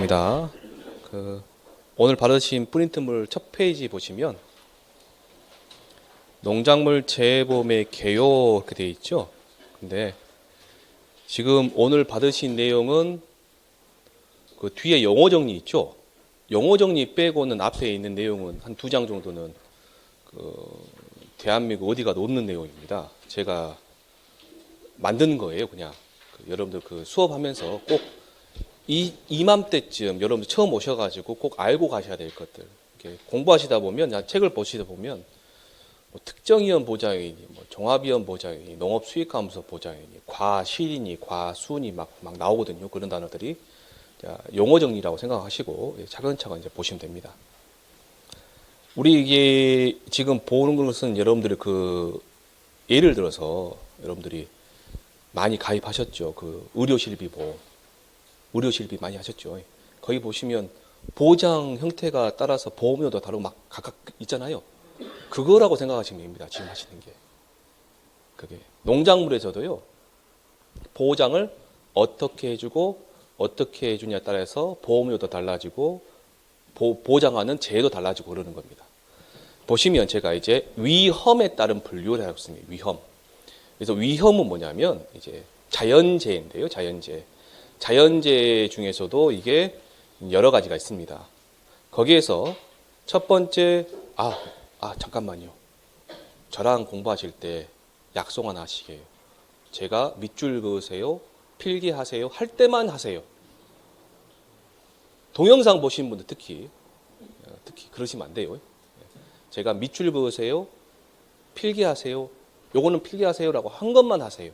반갑습니다. 오늘 받으신 프린트물 첫 페이지 보시면 농작물 재보험의 개요 이렇게 되어 있죠. 근데 지금 오늘 받으신 내용은 그 뒤에 용어 정리 있죠. 용어 정리 빼고는 앞에 있는 내용은 한 2장 정도는 대한민국 어디가 놓는 내용입니다. 제가 만든 거예요, 그냥. 여러분들 수업하면서 꼭 이맘때쯤 여러분들 처음 오셔가지고 꼭 알고 가셔야 될 것들. 이렇게 공부하시다 보면, 책을 보시다 보면, 뭐 특정위험 보장이니, 뭐 종합위험 보장이니, 농업수익감소 보장이니, 과실이니, 과수니 막 나오거든요. 그런 단어들이. 자, 용어 정리라고 생각하시고 차근차근 이제 보시면 됩니다. 우리 이게 지금 보는 것은 여러분들이 예를 들어서 여러분들이 많이 가입하셨죠. 의료실비 보험. 의료실비 많이 하셨죠. 거기 보시면 보장 형태가 따라서 보험료도 다르고 막 각각 있잖아요. 그거라고 생각하시면 됩니다. 지금 하시는 게. 그게 농작물에서도요. 보장을 어떻게 해주고 어떻게 해주냐에 따라서 보험료도 달라지고 보장하는 제도 달라지고 그러는 겁니다. 보시면 제가 이제 위험에 따른 분류를 하고 있습니다. 위험. 그래서 위험은 뭐냐면 이제 자연재해인데요. 자연재해 중에서도 이게 여러 가지가 있습니다. 거기에서 첫 번째, 잠깐만요. 저랑 공부하실 때 약속 하나 하시게요. 제가 밑줄 그으세요, 필기하세요, 할 때만 하세요. 동영상 보신 분들 특히 그러시면 안 돼요. 제가 밑줄 그으세요, 필기하세요, 요거는 필기하세요라고 한 것만 하세요.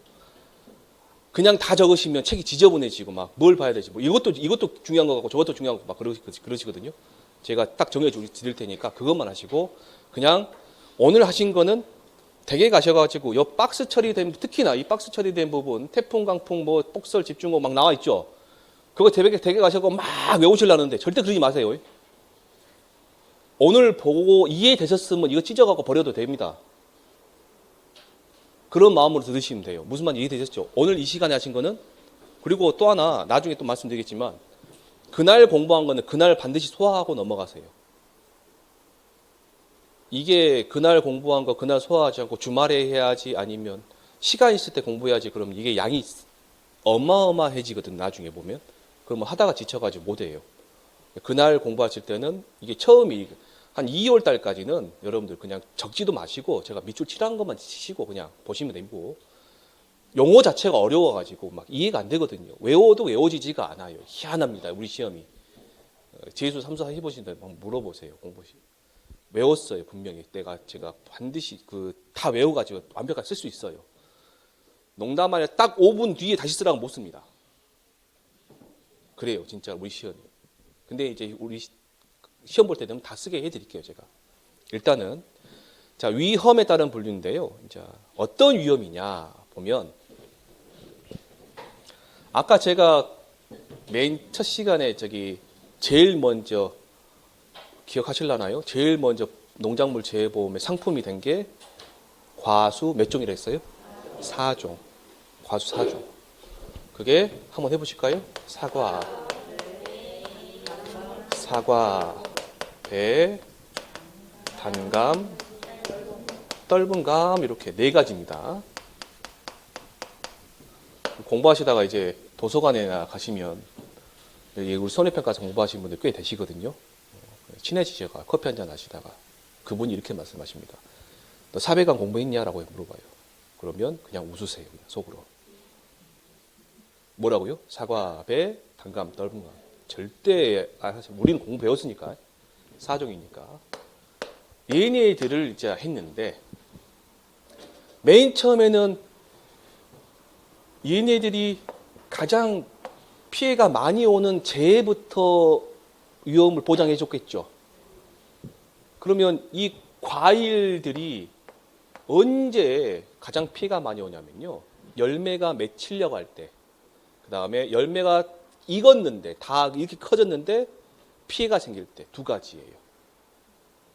그냥 다 적으시면 책이 지저분해지고 막 뭘 봐야 되지, 뭐 이것도 중요한 거 같고 저것도 중요한 거 막 그러시거든요. 제가 딱 정해 드릴 테니까 그것만 하시고, 그냥 오늘 하신 거는 댁에 가셔가지고 요 박스 처리된, 특히나 이 박스 처리된 부분, 태풍, 강풍, 뭐 폭설, 집중호우 막 나와 있죠. 그거 댁에 가셔서 막 외우시려는데 절대 그러지 마세요. 오늘 보고 이해되셨으면 이거 찢어갖고 버려도 됩니다. 그런 마음으로 들으시면 돼요. 무슨 말인지 이해되셨죠? 오늘 이 시간에 하신 거는, 그리고 또 하나 나중에 또 말씀드리겠지만, 그날 공부한 거는 그날 반드시 소화하고 넘어가세요. 이게 그날 공부한 거 그날 소화하지 않고 주말에 해야지, 아니면 시간 있을 때 공부해야지, 그러면 이게 양이 어마어마해지거든. 나중에 보면. 그러면 하다가 지쳐가지고 못해요. 그날 공부하실 때는 이게 처음이 한 2월 달까지는 여러분들 그냥 적지도 마시고 제가 밑줄 칠한 것만 치시고 그냥 보시면 되고, 용어 자체가 어려워가지고 막 이해가 안 되거든요. 외워도 외워지지가 않아요. 희한합니다. 우리 시험이. 재수 3사 해보시는데 물어보세요. 공부시. 외웠어요. 분명히. 제가 반드시 다 외워가지고 완벽하게 쓸 수 있어요. 농담 아니라 딱 5분 뒤에 다시 쓰라고 못 씁니다. 그래요. 진짜 우리 시험이. 근데 이제 우리 시험 볼 때는 다 쓰게 해드릴게요. 제가. 일단은 자, 위험에 따른 분류인데요. 자, 어떤 위험이냐 보면, 아까 제가 맨 첫 시간에 제일 먼저 기억하실라나요? 제일 먼저 농작물 재보험의 상품이 된 게 과수 몇 종이라 했어요? 4종. 과수 4종. 그게 한번 해보실까요? 사과, 배, 단감, 떫은감, 이렇게 4가지입니다. 공부하시다가 이제 도서관에나 가시면 여기 우리 손해평가서 공부하시는 분들 꽤 되시거든요. 친해지셔가 커피 한잔 하시다가 그분이 이렇게 말씀하십니다. 너 사배강 공부했냐라고 물어봐요. 그러면 그냥 웃으세요. 그냥 속으로. 뭐라고요? 사과, 배, 단감, 떫은감. 절대 우리는 공부 배웠으니까. 4종이니까. 얘네들을 이제 했는데, 맨 처음에는 얘네들이 가장 피해가 많이 오는 재해부터 위험을 보장해 줬겠죠. 그러면 이 과일들이 언제 가장 피해가 많이 오냐면요. 열매가 맺히려고 할 때, 그 다음에 열매가 익었는데 다 이렇게 커졌는데 피해가 생길 때. 2가지예요.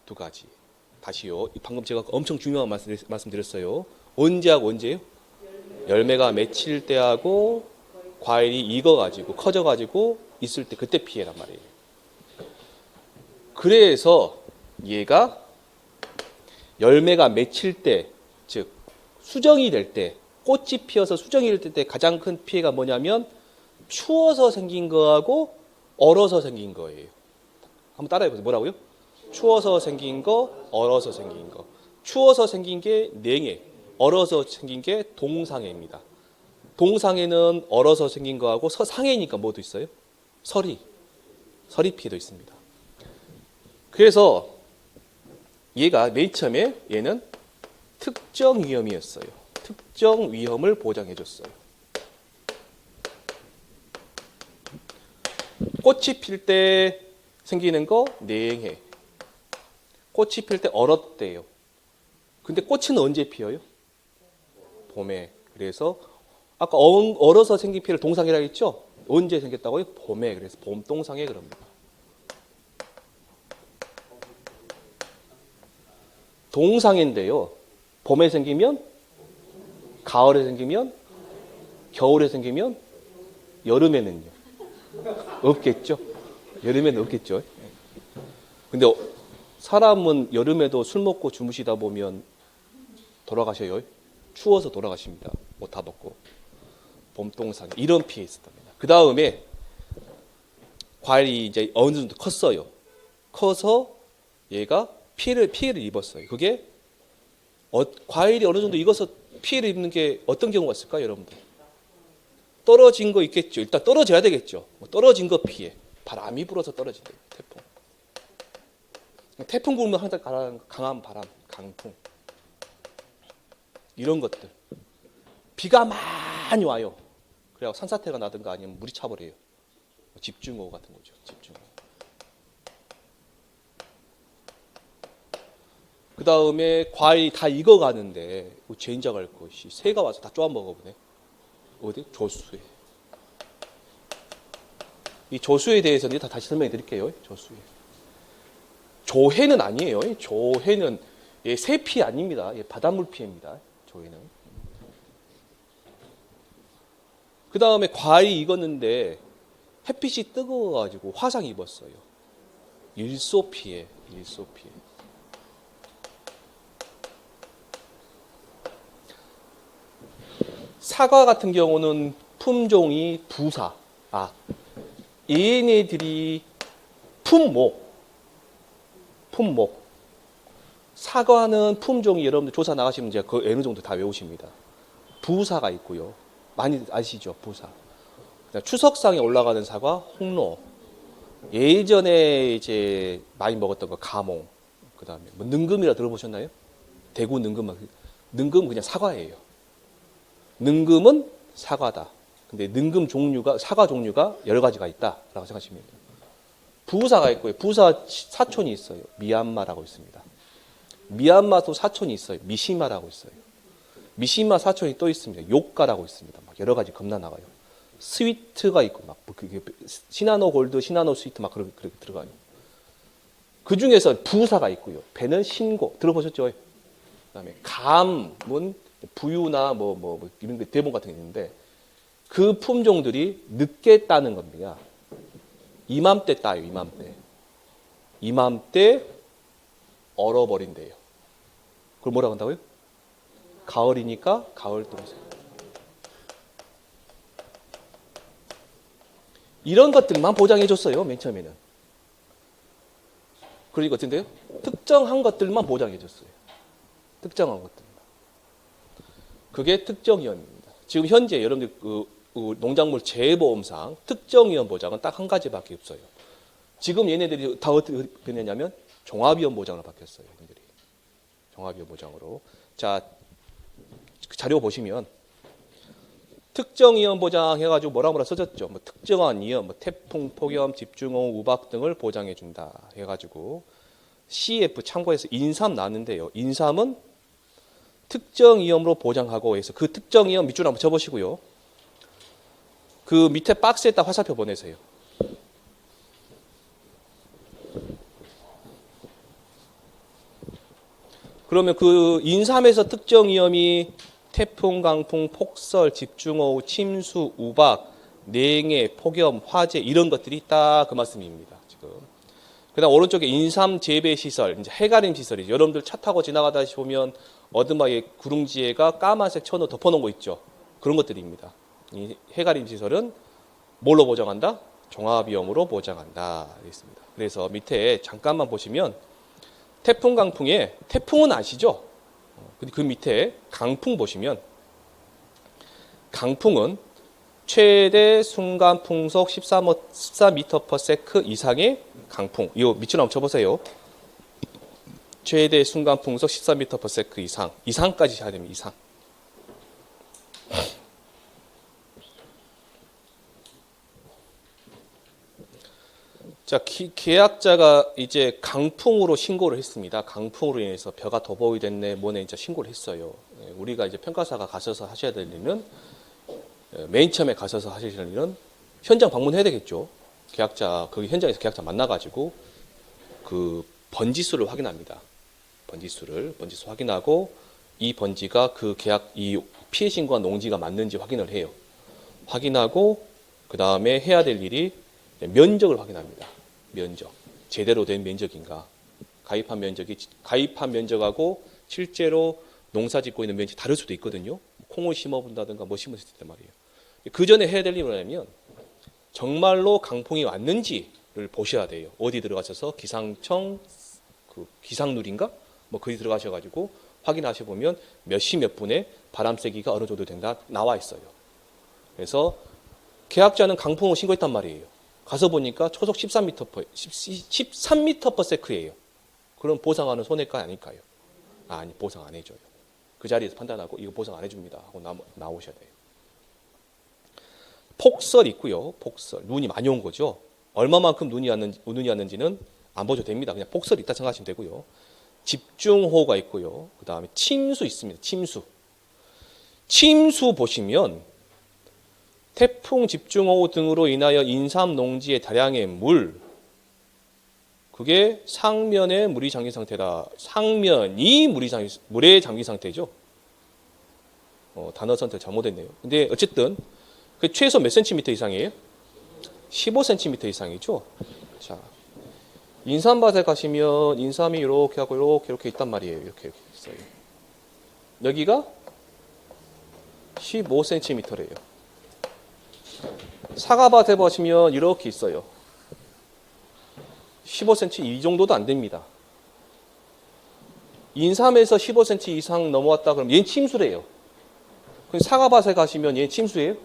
2가지. 다시요. 방금 제가 엄청 중요한 말씀드렸어요. 언제하고 언제요? 열매가 맺힐 때하고 과일이 익어가지고 커져가지고 있을 때 그때 피해란 말이에요. 그래서 얘가 열매가 맺힐 때, 즉 수정이 될 때, 꽃이 피어서 수정이 될 때 가장 큰 피해가 뭐냐면 추워서 생긴 거하고 얼어서 생긴 거예요. 한번 따라해보세요. 뭐라고요? 추워서 생긴 거, 얼어서 생긴 거. 추워서 생긴 게 냉해, 얼어서 생긴 게 동상해입니다. 동상해는 얼어서 생긴 거하고 상해니까 뭐도 있어요? 서리 피해도 있습니다. 그래서 얘가 맨 처음에 얘는 특정 위험이었어요. 특정 위험을 보장해줬어요. 꽃이 필 때 생기는 거 냉해. 꽃이 필 때 얼었대요. 근데 꽃은 언제 피어요? 봄에. 그래서 아까 얼어서 생긴 피해를 동상해라고 했죠? 언제 생겼다고요? 봄에. 그래서 봄동상해 그럽니다. 동상인데요. 봄에 생기면, 가을에 생기면, 겨울에 생기면, 여름에는요. 없겠죠? 여름에는 없겠죠? 근데 사람은 여름에도 술 먹고 주무시다 보면 돌아가셔요. 추워서 돌아가십니다. 옷 다 벗고. 봄동상 이런 피해 있었답니다. 그 다음에 과일이 이제 어느 정도 컸어요. 커서 얘가 피해를 입었어요. 그게 과일이 어느 정도 익어서 피해를 입는 게 어떤 경우가 있을까요, 여러분들? 떨어진 거 있겠죠. 일단 떨어져야 되겠죠. 떨어진 거 피해. 바람이 불어서 떨어진대요. 태풍. 태풍 불면 항상 강한 바람, 강풍. 이런 것들. 비가 많이 와요. 그래야 산사태가 나든가 아니면 물이 차버려요. 집중호우 같은 거죠. 집중호우. 그 다음에 과일이 다 익어가는데 젠장할 것이 새가 와서 다 쪼아 먹어보네. 어디? 조수에. 이 조수에 대해서는 다 다시 설명해 드릴게요. 조수에. 조해는 아니에요. 조해는 새 피해 아닙니다. 바닷물 피해입니다. 조해는. 그 다음에 과일이 익었는데 햇빛이 뜨거워가지고 화상 입었어요. 일소 피해, 일소 피해. 사과 같은 경우는 품종이 부사. 얘네들이 품목. 사과는 품종이 여러분들 조사 나가시면 이제 그 어느 정도 다 외우십니다. 부사가 있고요. 많이 아시죠? 부사. 추석상에 올라가는 사과, 홍로. 예전에 이제 많이 먹었던 거 가몽. 그다음에 뭐 능금이라 들어보셨나요? 대구 능금. 능금은 그냥 사과예요. 능금은 사과다. 근데 능금 종류가 사과 종류가 여러 가지가 있다라고 생각하시면 돼요. 부사가 있고요. 부사 사촌이 있어요. 미얀마라고 있습니다. 미얀마도 사촌이 있어요. 미시마라고 있어요. 미시마 사촌이 또 있습니다. 요가라고 있습니다. 막 여러 가지 겁나 나가요. 스위트가 있고 막 시나노 골드, 시나노 스위트 막 그렇게 들어가요. 그 중에서 부사가 있고요. 배는 신고 들어보셨죠? 그다음에 감은 부유나 이런 게 대본 같은 게 있는데 그 품종들이 늦게 따는 겁니다. 이맘때 따요. 이맘때 얼어버린대요. 그걸 뭐라고 한다고요? 가을이니까 가을동생. 이런 것들만 보장해줬어요. 맨 처음에는. 그러니까 어쩐데요? 특정한 것들만 보장해줬어요. 특정한 것들만. 그게 특정위험입니다. 지금 현재 여러분들 그 농작물 재해보험상 특정위험 보장은 딱 한 가지밖에 없어요. 지금 얘네들이 다 어떻게 변했냐면 종합위험 보장으로 바뀌었어요. 얘네들이. 종합위험 보장으로. 자, 자료 보시면 특정위험 보장 해가지고 뭐라 써졌죠. 뭐 특정한 위험, 뭐 태풍, 폭염, 집중호우, 우박 등을 보장해준다 해가지고 CF 참고해서 인삼 나왔는데요. 인삼은 특정 위험으로 보장하고 해서 그 특정 위험 밑줄 한번 쳐보시고요. 그 밑에 박스에다 화살표 보내세요. 그러면 그 인삼에서 특정 위험이 태풍, 강풍, 폭설, 집중호우, 침수, 우박, 냉해, 폭염, 화재 이런 것들이 딱 그 말씀입니다. 지금. 그다음 오른쪽에 인삼 재배 시설, 이제 해가림 시설이죠. 여러분들 차 타고 지나가다 보면 어드마에 구릉지에가 까만색 천으로 덮어놓은 거 있죠. 그런 것들입니다. 이 해가림 시설은 뭘로 보장한다? 종합위험으로 보장한다. 있습니다. 그래서 밑에 잠깐만 보시면 태풍 강풍에 태풍은 아시죠? 근데 그 밑에 강풍 보시면 강풍은 최대 순간 풍속 14m/s 이상의 강풍. 이거 밑으로 한번 쳐보세요. 최대 순간 풍속 14m/s 이상. 이상까지 해야 됩니다. 이상. 자, 계약자가 이제 강풍으로 신고를 했습니다. 강풍으로 인해서 벼가 더보이 됐네, 뭐네 이제 신고를 했어요. 우리가 이제 평가사가 가셔서 하셔야 될 일은 맨 처음에 가셔서 하실 일은 현장 방문해야 되겠죠. 계약자, 그 현장에서 계약자 만나가지고 그 번지수를 확인합니다. 번지수 확인하고 이 번지가 그 계약, 이 피해 신고한 농지가 맞는지 확인을 해요. 확인하고 그 다음에 해야 될 일이 면적을 확인합니다. 면적. 제대로 된 면적인가. 가입한 면적하고 실제로 농사 짓고 있는 면적이 다를 수도 있거든요. 콩을 심어본다든가 뭐 심을 수 있단 말이에요. 그 전에 해야 될 일이 뭐냐면 정말로 강풍이 왔는지를 보셔야 돼요. 어디 들어가셔서 기상청 그 기상누리인가? 뭐 거기 들어가셔가지고 확인하셔 보면 몇 시 몇 분에 바람 세기가 어느 정도 된다 나와 있어요. 그래서 계약자는 강풍을 신고했단 말이에요. 가서 보니까 초속 13m/s예요. 그럼 보상하는 손해가 아닐까요? 아니, 보상 안 해줘요. 그 자리에서 판단하고 이거 보상 안 해줍니다 하고 나오셔야 돼요. 폭설 있고요. 폭설. 눈이 많이 온 거죠. 얼마만큼 눈이 왔는지는 안 보셔도 됩니다. 그냥 폭설이 있다 생각하시면 되고요. 집중호우가 있고요. 그 다음에 침수 있습니다. 침수 보시면 태풍, 집중호우 등으로 인하여 인삼 농지의 다량의 물, 그게 상면에 물이 잠긴 상태다. 상면이 물에 잠긴 상태죠. 단어 선택 잘못했네요. 근데 어쨌든 그 최소 몇 센티미터 이상이에요? 15cm 이상이죠. 자, 인삼밭에 가시면 인삼이 이렇게 하고 이렇게 있단 말이에요. 이렇게 있어요. 여기가 15cm래요. 사과밭에 보시면 이렇게 있어요. 15cm 이 정도도 안 됩니다. 인삼에서 15cm 이상 넘어왔다 그러면 얘는 침수래요. 그럼 사과밭에 가시면 얘는 침수예요?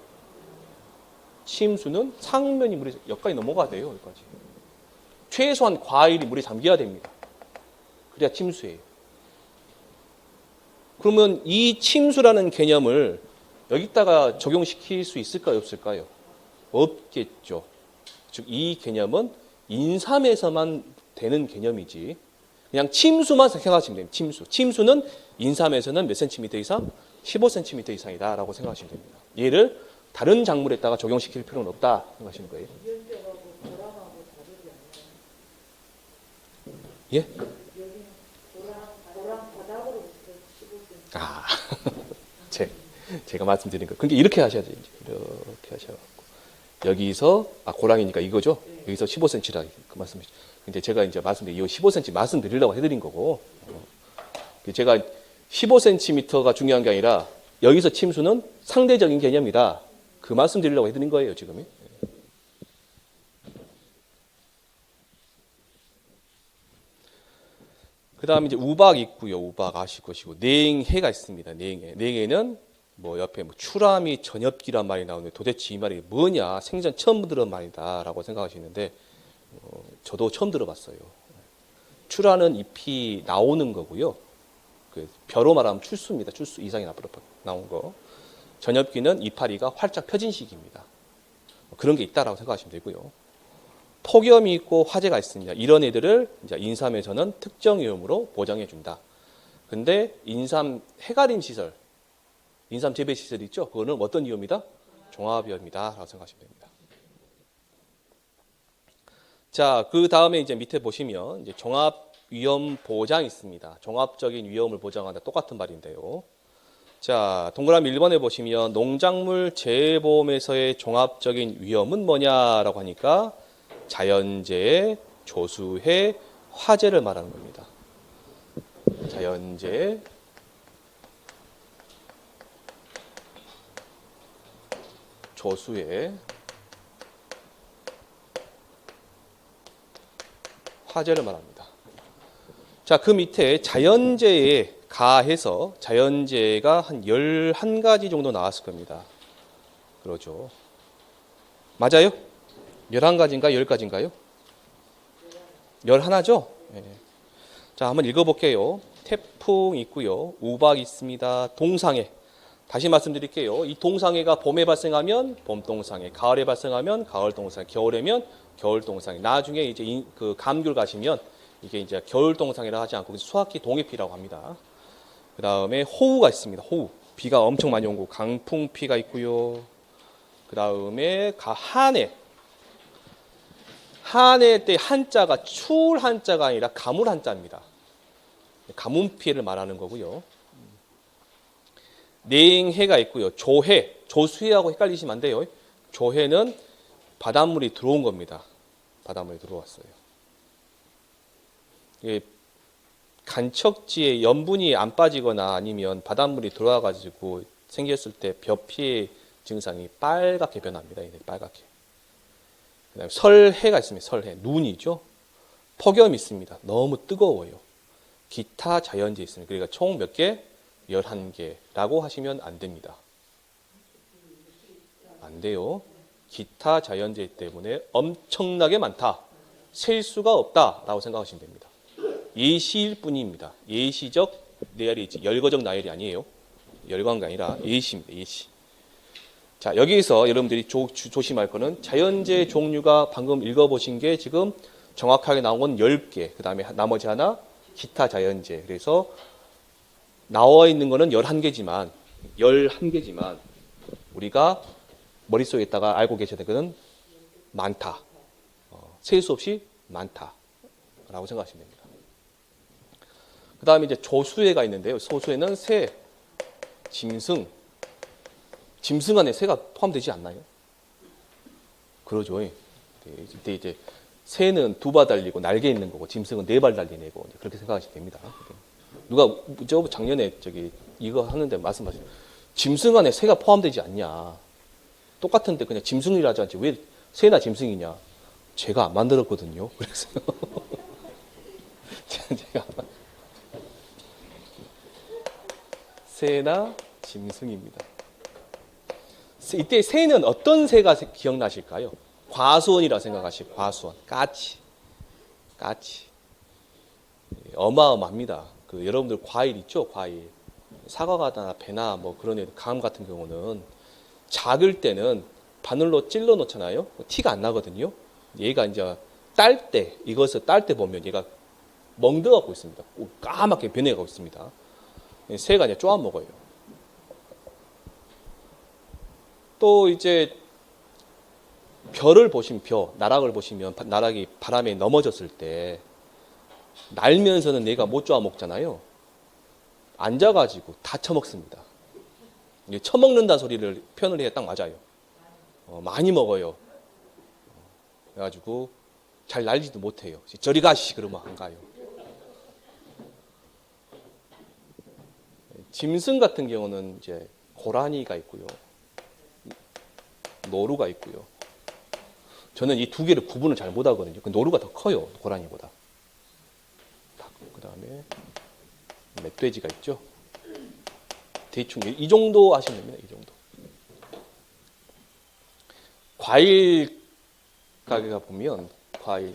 침수는 상면이 물에 여기까지 넘어가야 돼요. 여기까지. 최소한 과일이 물에 잠겨야 됩니다. 그래야 침수예요. 그러면 이 침수라는 개념을 여기다가 적용시킬 수 있을까요? 없을까요? 없겠죠. 즉 이 개념은 인삼에서만 되는 개념이지 그냥 침수만 생각하시면 됩니다. 침수는 인삼에서는 몇 센티미터 이상? 15cm 이상이다라고 생각하시면 됩니다. 얘를 다른 작물에다가 적용시킬 필요는 없다 생각하시는 거예요. 예? 아, 제가 말씀드린 거. 그러니까 이렇게 하셔야 돼요. 이렇게 하셔갖고 여기서 고랑이니까 이거죠. 여기서 15cm라 그 말씀이시죠. 근데 제가 이제 말씀드린 이 15cm 말씀드리려고 해드린 거고, 제가 15cm가 중요한 게 아니라 여기서 침수는 상대적인 개념이다. 그 말씀드리려고 해드린 거예요 지금이. 그 다음에 이제 우박 있고요. 우박 아실 것이고 냉해가 있습니다. 냉해는 뭐 옆에 뭐 추라미 전엽기란 말이 나오는데 도대체 이 말이 뭐냐 생전 처음 들은 말이다라고 생각하시는데 저도 처음 들어봤어요. 추라는 잎이 나오는 거고요. 그 벼로 말하면 출수입니다. 출수 이상이 나온 거. 전엽기는 이파리가 활짝 펴진 시기입니다. 그런 게 있다라고 생각하시면 되고요. 폭염이 있고 화재가 있습니다. 이런 애들을 이제 인삼에서는 특정 위험으로 보장해 준다. 근데 인삼 해가림 시설, 인삼 재배 시설 있죠? 그거는 어떤 위험이다? 종합위험이다라고 생각하시면 됩니다. 자, 그 다음에 이제 밑에 보시면 이제 종합위험 보장 있습니다. 종합적인 위험을 보장한다. 똑같은 말인데요. 자, 동그라미 1번에 보시면 농작물 재배보험에서의 종합적인 위험은 뭐냐라고 하니까 자연재해, 조수해, 화재를 말하는 겁니다. 자연재해, 조수해, 화재를 말합니다. 자, 그 밑에 자연재해에 가해서 자연재해가 한 11가지 정도 나왔을 겁니다. 그러죠. 맞아요? 11가지인가 10가지인가요? 11죠? 네. 자, 한번 읽어볼게요. 태풍 있고요. 우박 있습니다. 동상해. 다시 말씀드릴게요. 이 동상해가 봄에 발생하면 봄동상해, 가을에 발생하면 가을동상해, 겨울에면 겨울동상해. 나중에 이제 그 감귤 가시면 이게 이제 겨울동상해라 하지 않고 수학기 동해피라고 합니다. 그 다음에 호우가 있습니다. 호우. 비가 엄청 많이 온 거. 강풍피가 있고요. 그 다음에 한해. 한해 때 한자가 추울 한자가 아니라 가물 한자입니다. 가뭄피해를 말하는 거고요. 냉해가 있고요. 조해. 조수해하고 헷갈리시면 안 돼요. 조해는 바닷물이 들어온 겁니다. 바닷물이 들어왔어요. 간척지에 염분이 안 빠지거나 아니면 바닷물이 들어와가지고 생겼을 때 벼피의 증상이 빨갛게 변합니다. 빨갛게. 그다음에 설해가 있습니다. 설해. 눈이죠. 폭염이 있습니다. 너무 뜨거워요. 기타 자연재해 있습니다. 그러니까 총 몇 개? 11개라고 하시면 안 됩니다. 안 돼요. 기타 자연재해 때문에 엄청나게 많다. 셀 수가 없다라고 생각하시면 됩니다. 예시일 뿐입니다. 예시적 나열이지 열거적 나열이 아니에요. 열거한 게 아니라 예시입니다. 예시. 자, 여기서 여러분들이 조심할 거는 자연재해 종류가 방금 읽어보신 게 지금 정확하게 나온 건 10개. 그 다음에 나머지 하나 기타 자연재해. 그래서 나와 있는 거는 11개지만 우리가 머릿속에 있다가 알고 계셔야 될 것은 많다. 셀 수 없이 많다라고 생각하시면 됩니다. 그 다음에 이제 조수해가 있는데요. 소수해는 새, 짐승. 짐승 안에 새가 포함되지 않나요? 그러죠. 이때 이제 새는 2발 달리고 날개 있는 거고 짐승은 4발 달리는 거고 그렇게 생각하시면 됩니다. 누가 작년에 이거 하는데 말씀하시죠. 짐승 안에 새가 포함되지 않냐. 똑같은데 그냥 짐승이라 하지 않지 왜 새나 짐승이냐. 제가 안 만들었거든요. 그래서 제가 새나 짐승입니다. 이때 새는 어떤 새가 기억나실까요? 과수원이라 생각하시고 과수원, 까치. 어마어마합니다. 여러분들 과일 있죠? 과일. 사과가나 배나 뭐 그런 애, 감 같은 경우는 작을 때는 바늘로 찔러 놓잖아요. 티가 안 나거든요. 얘가 이제 이것을 딸 때 보면 얘가 멍들어가고 있습니다. 까맣게 변해가고 있습니다. 새가 이제 쪼아 먹어요. 또 이제 별을 보시면 나락을 보시면 나락이 바람에 넘어졌을 때 날면서는 얘가 못 쪼아 먹잖아요. 앉아가지고 다 처먹습니다. 처먹는다는 소리를 표현을 해야 딱 맞아요. 많이 먹어요. 그래가지고 잘 날지도 못해요. 저리 가시 그러면 안 가요. 짐승 같은 경우는 이제 고라니가 있고요. 노루가 있고요. 저는 이 2개를 구분을 잘 못하거든요. 노루가 더 커요. 고라니보다. 그 다음에 멧돼지가 있죠. 대충 이 정도 하시면 됩니다. 이 정도. 과일 가게가 보면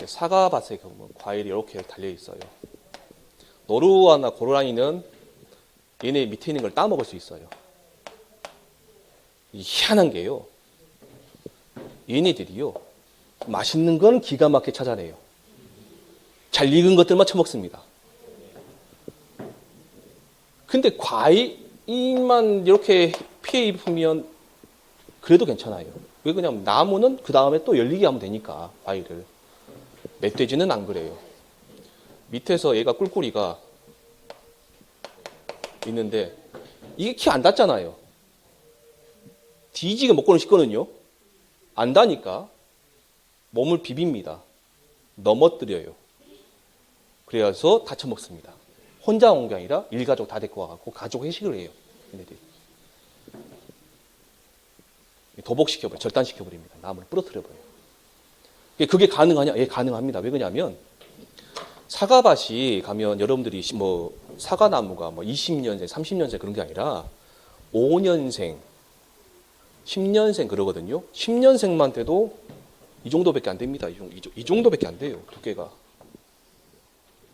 사과밭에 보면 과일이 이렇게 달려 있어요. 노루와나 고라니는 얘네 밑에 있는 걸 따먹을 수 있어요. 희한한 게요. 얘네들이요. 맛있는 건 기가 막히게 찾아내요. 잘 익은 것들만 처먹습니다. 근데 과일만 이렇게 피해 입으면 그래도 괜찮아요. 왜 그냥 나무는 그 다음에 또 열리게 하면 되니까 과일을. 멧돼지는 안 그래요. 밑에서 얘가 꿀꿀이가 있는데 이게 키 안 닿잖아요. 뒤지게 먹고는 싶거든요. 안 닿으니까 몸을 비빕니다. 넘어뜨려요. 그래서 다쳐 먹습니다. 혼자 온 게 아니라 일가족 다 데리고 와갖고 가족 회식을 해요. 얘네들이. 도복시켜버려요. 절단시켜버립니다. 나무를 부러뜨려버려요. 그게 가능하냐? 예, 가능합니다. 왜 그러냐면 사과밭이 가면 여러분들이 뭐 사과나무가 뭐 20년생, 30년생 그런 게 아니라 5년생, 10년생 그러거든요. 10년생만 돼도 이 정도밖에 안 됩니다. 이 정도밖에 안 돼요. 두께가.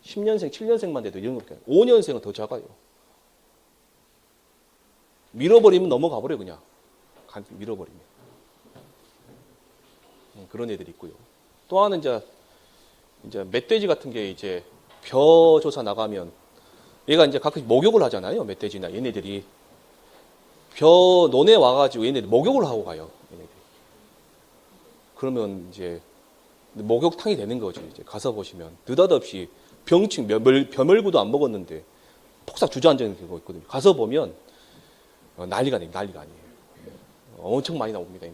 10년생, 7년생만 돼도 이런 거밖에 안 돼요. 5년생은 더 작아요. 밀어버리면 넘어가 버려요, 그냥. 밀어버리면. 그런 애들이 있고요. 또 하나는 이제 멧돼지 같은 게 이제 벼 조사 나가면 얘가 이제 가끔 목욕을 하잖아요. 멧돼지나 얘네들이. 벼 논에 와가지고 얘네들 목욕을 하고 가요. 얘네들이. 그러면 이제 목욕탕이 되는 거죠. 이제 가서 보시면 느닷없이 병충 벼멸구도 안 먹었는데 폭삭 주저앉아 있는 경우가 있거든요. 가서 보면 난리가 아니에요. 엄청 많이 나옵니다.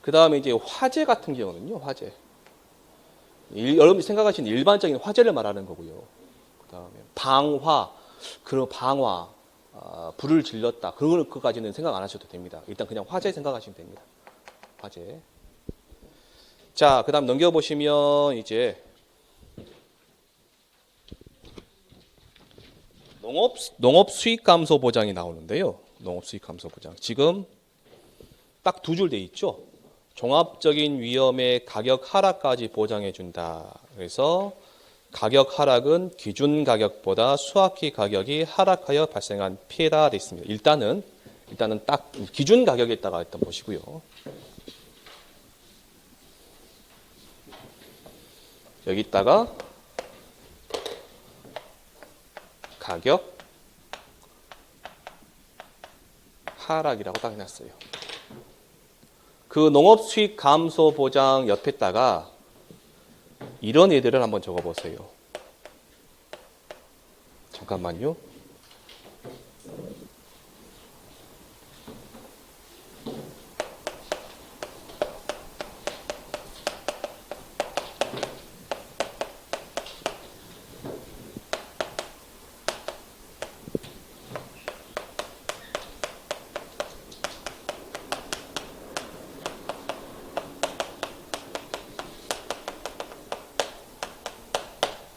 그 다음에 이제 화재 같은 경우는요. 화재. 여러분이 생각하시는 일반적인 화재를 말하는 거고요. 그 다음에 방화, 불을 질렀다. 그런 것까지는 생각 안 하셔도 됩니다. 일단 그냥 화재 생각하시면 됩니다. 화재. 자, 그 다음 넘겨보시면 이제 농업 수익 감소 보장이 나오는데요. 농업 수익 감소 보장. 지금 딱 두 줄 돼 있죠. 종합적인 위험의 가격 하락까지 보장해 준다. 그래서 가격 하락은 기준 가격보다 수확기 가격이 하락하여 발생한 피해다 돼 있습니다. 일단은 딱 기준 가격에다가 일단 보시고요. 여기다가 가격 하락이라고 딱 해놨어요. 그 농업 수익 감소 보장 옆에다가 이런 애들을 한번 적어보세요. 잠깐만요.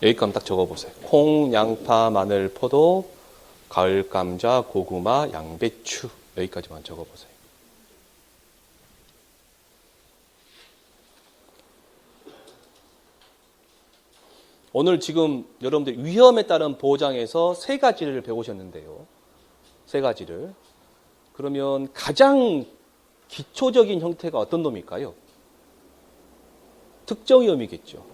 여기까지 딱 적어보세요. 콩, 양파, 마늘, 포도, 가을 감자, 고구마, 양배추. 여기까지만 적어보세요. 오늘 지금 여러분들 위험에 따른 보장에서 세 가지를 배우셨는데요. 세 가지를. 그러면 가장 기초적인 형태가 어떤 놈일까요? 특정 위험이겠죠.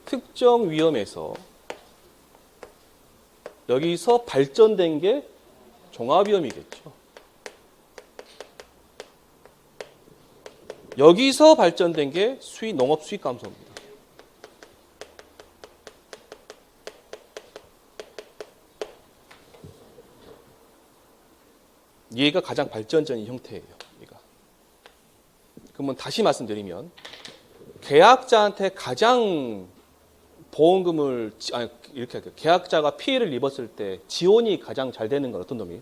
특정 위험에서 여기서 발전된 게 종합위험이겠죠. 여기서 발전된 게 농업 수익 감소입니다. 얘가 가장 발전적인 형태예요. 얘가. 그러면 다시 말씀드리면 계약자한테 가장 보험금을 이렇게 할게요. 계약자가 피해를 입었을 때 지원이 가장 잘 되는 건 어떤 놈이에요?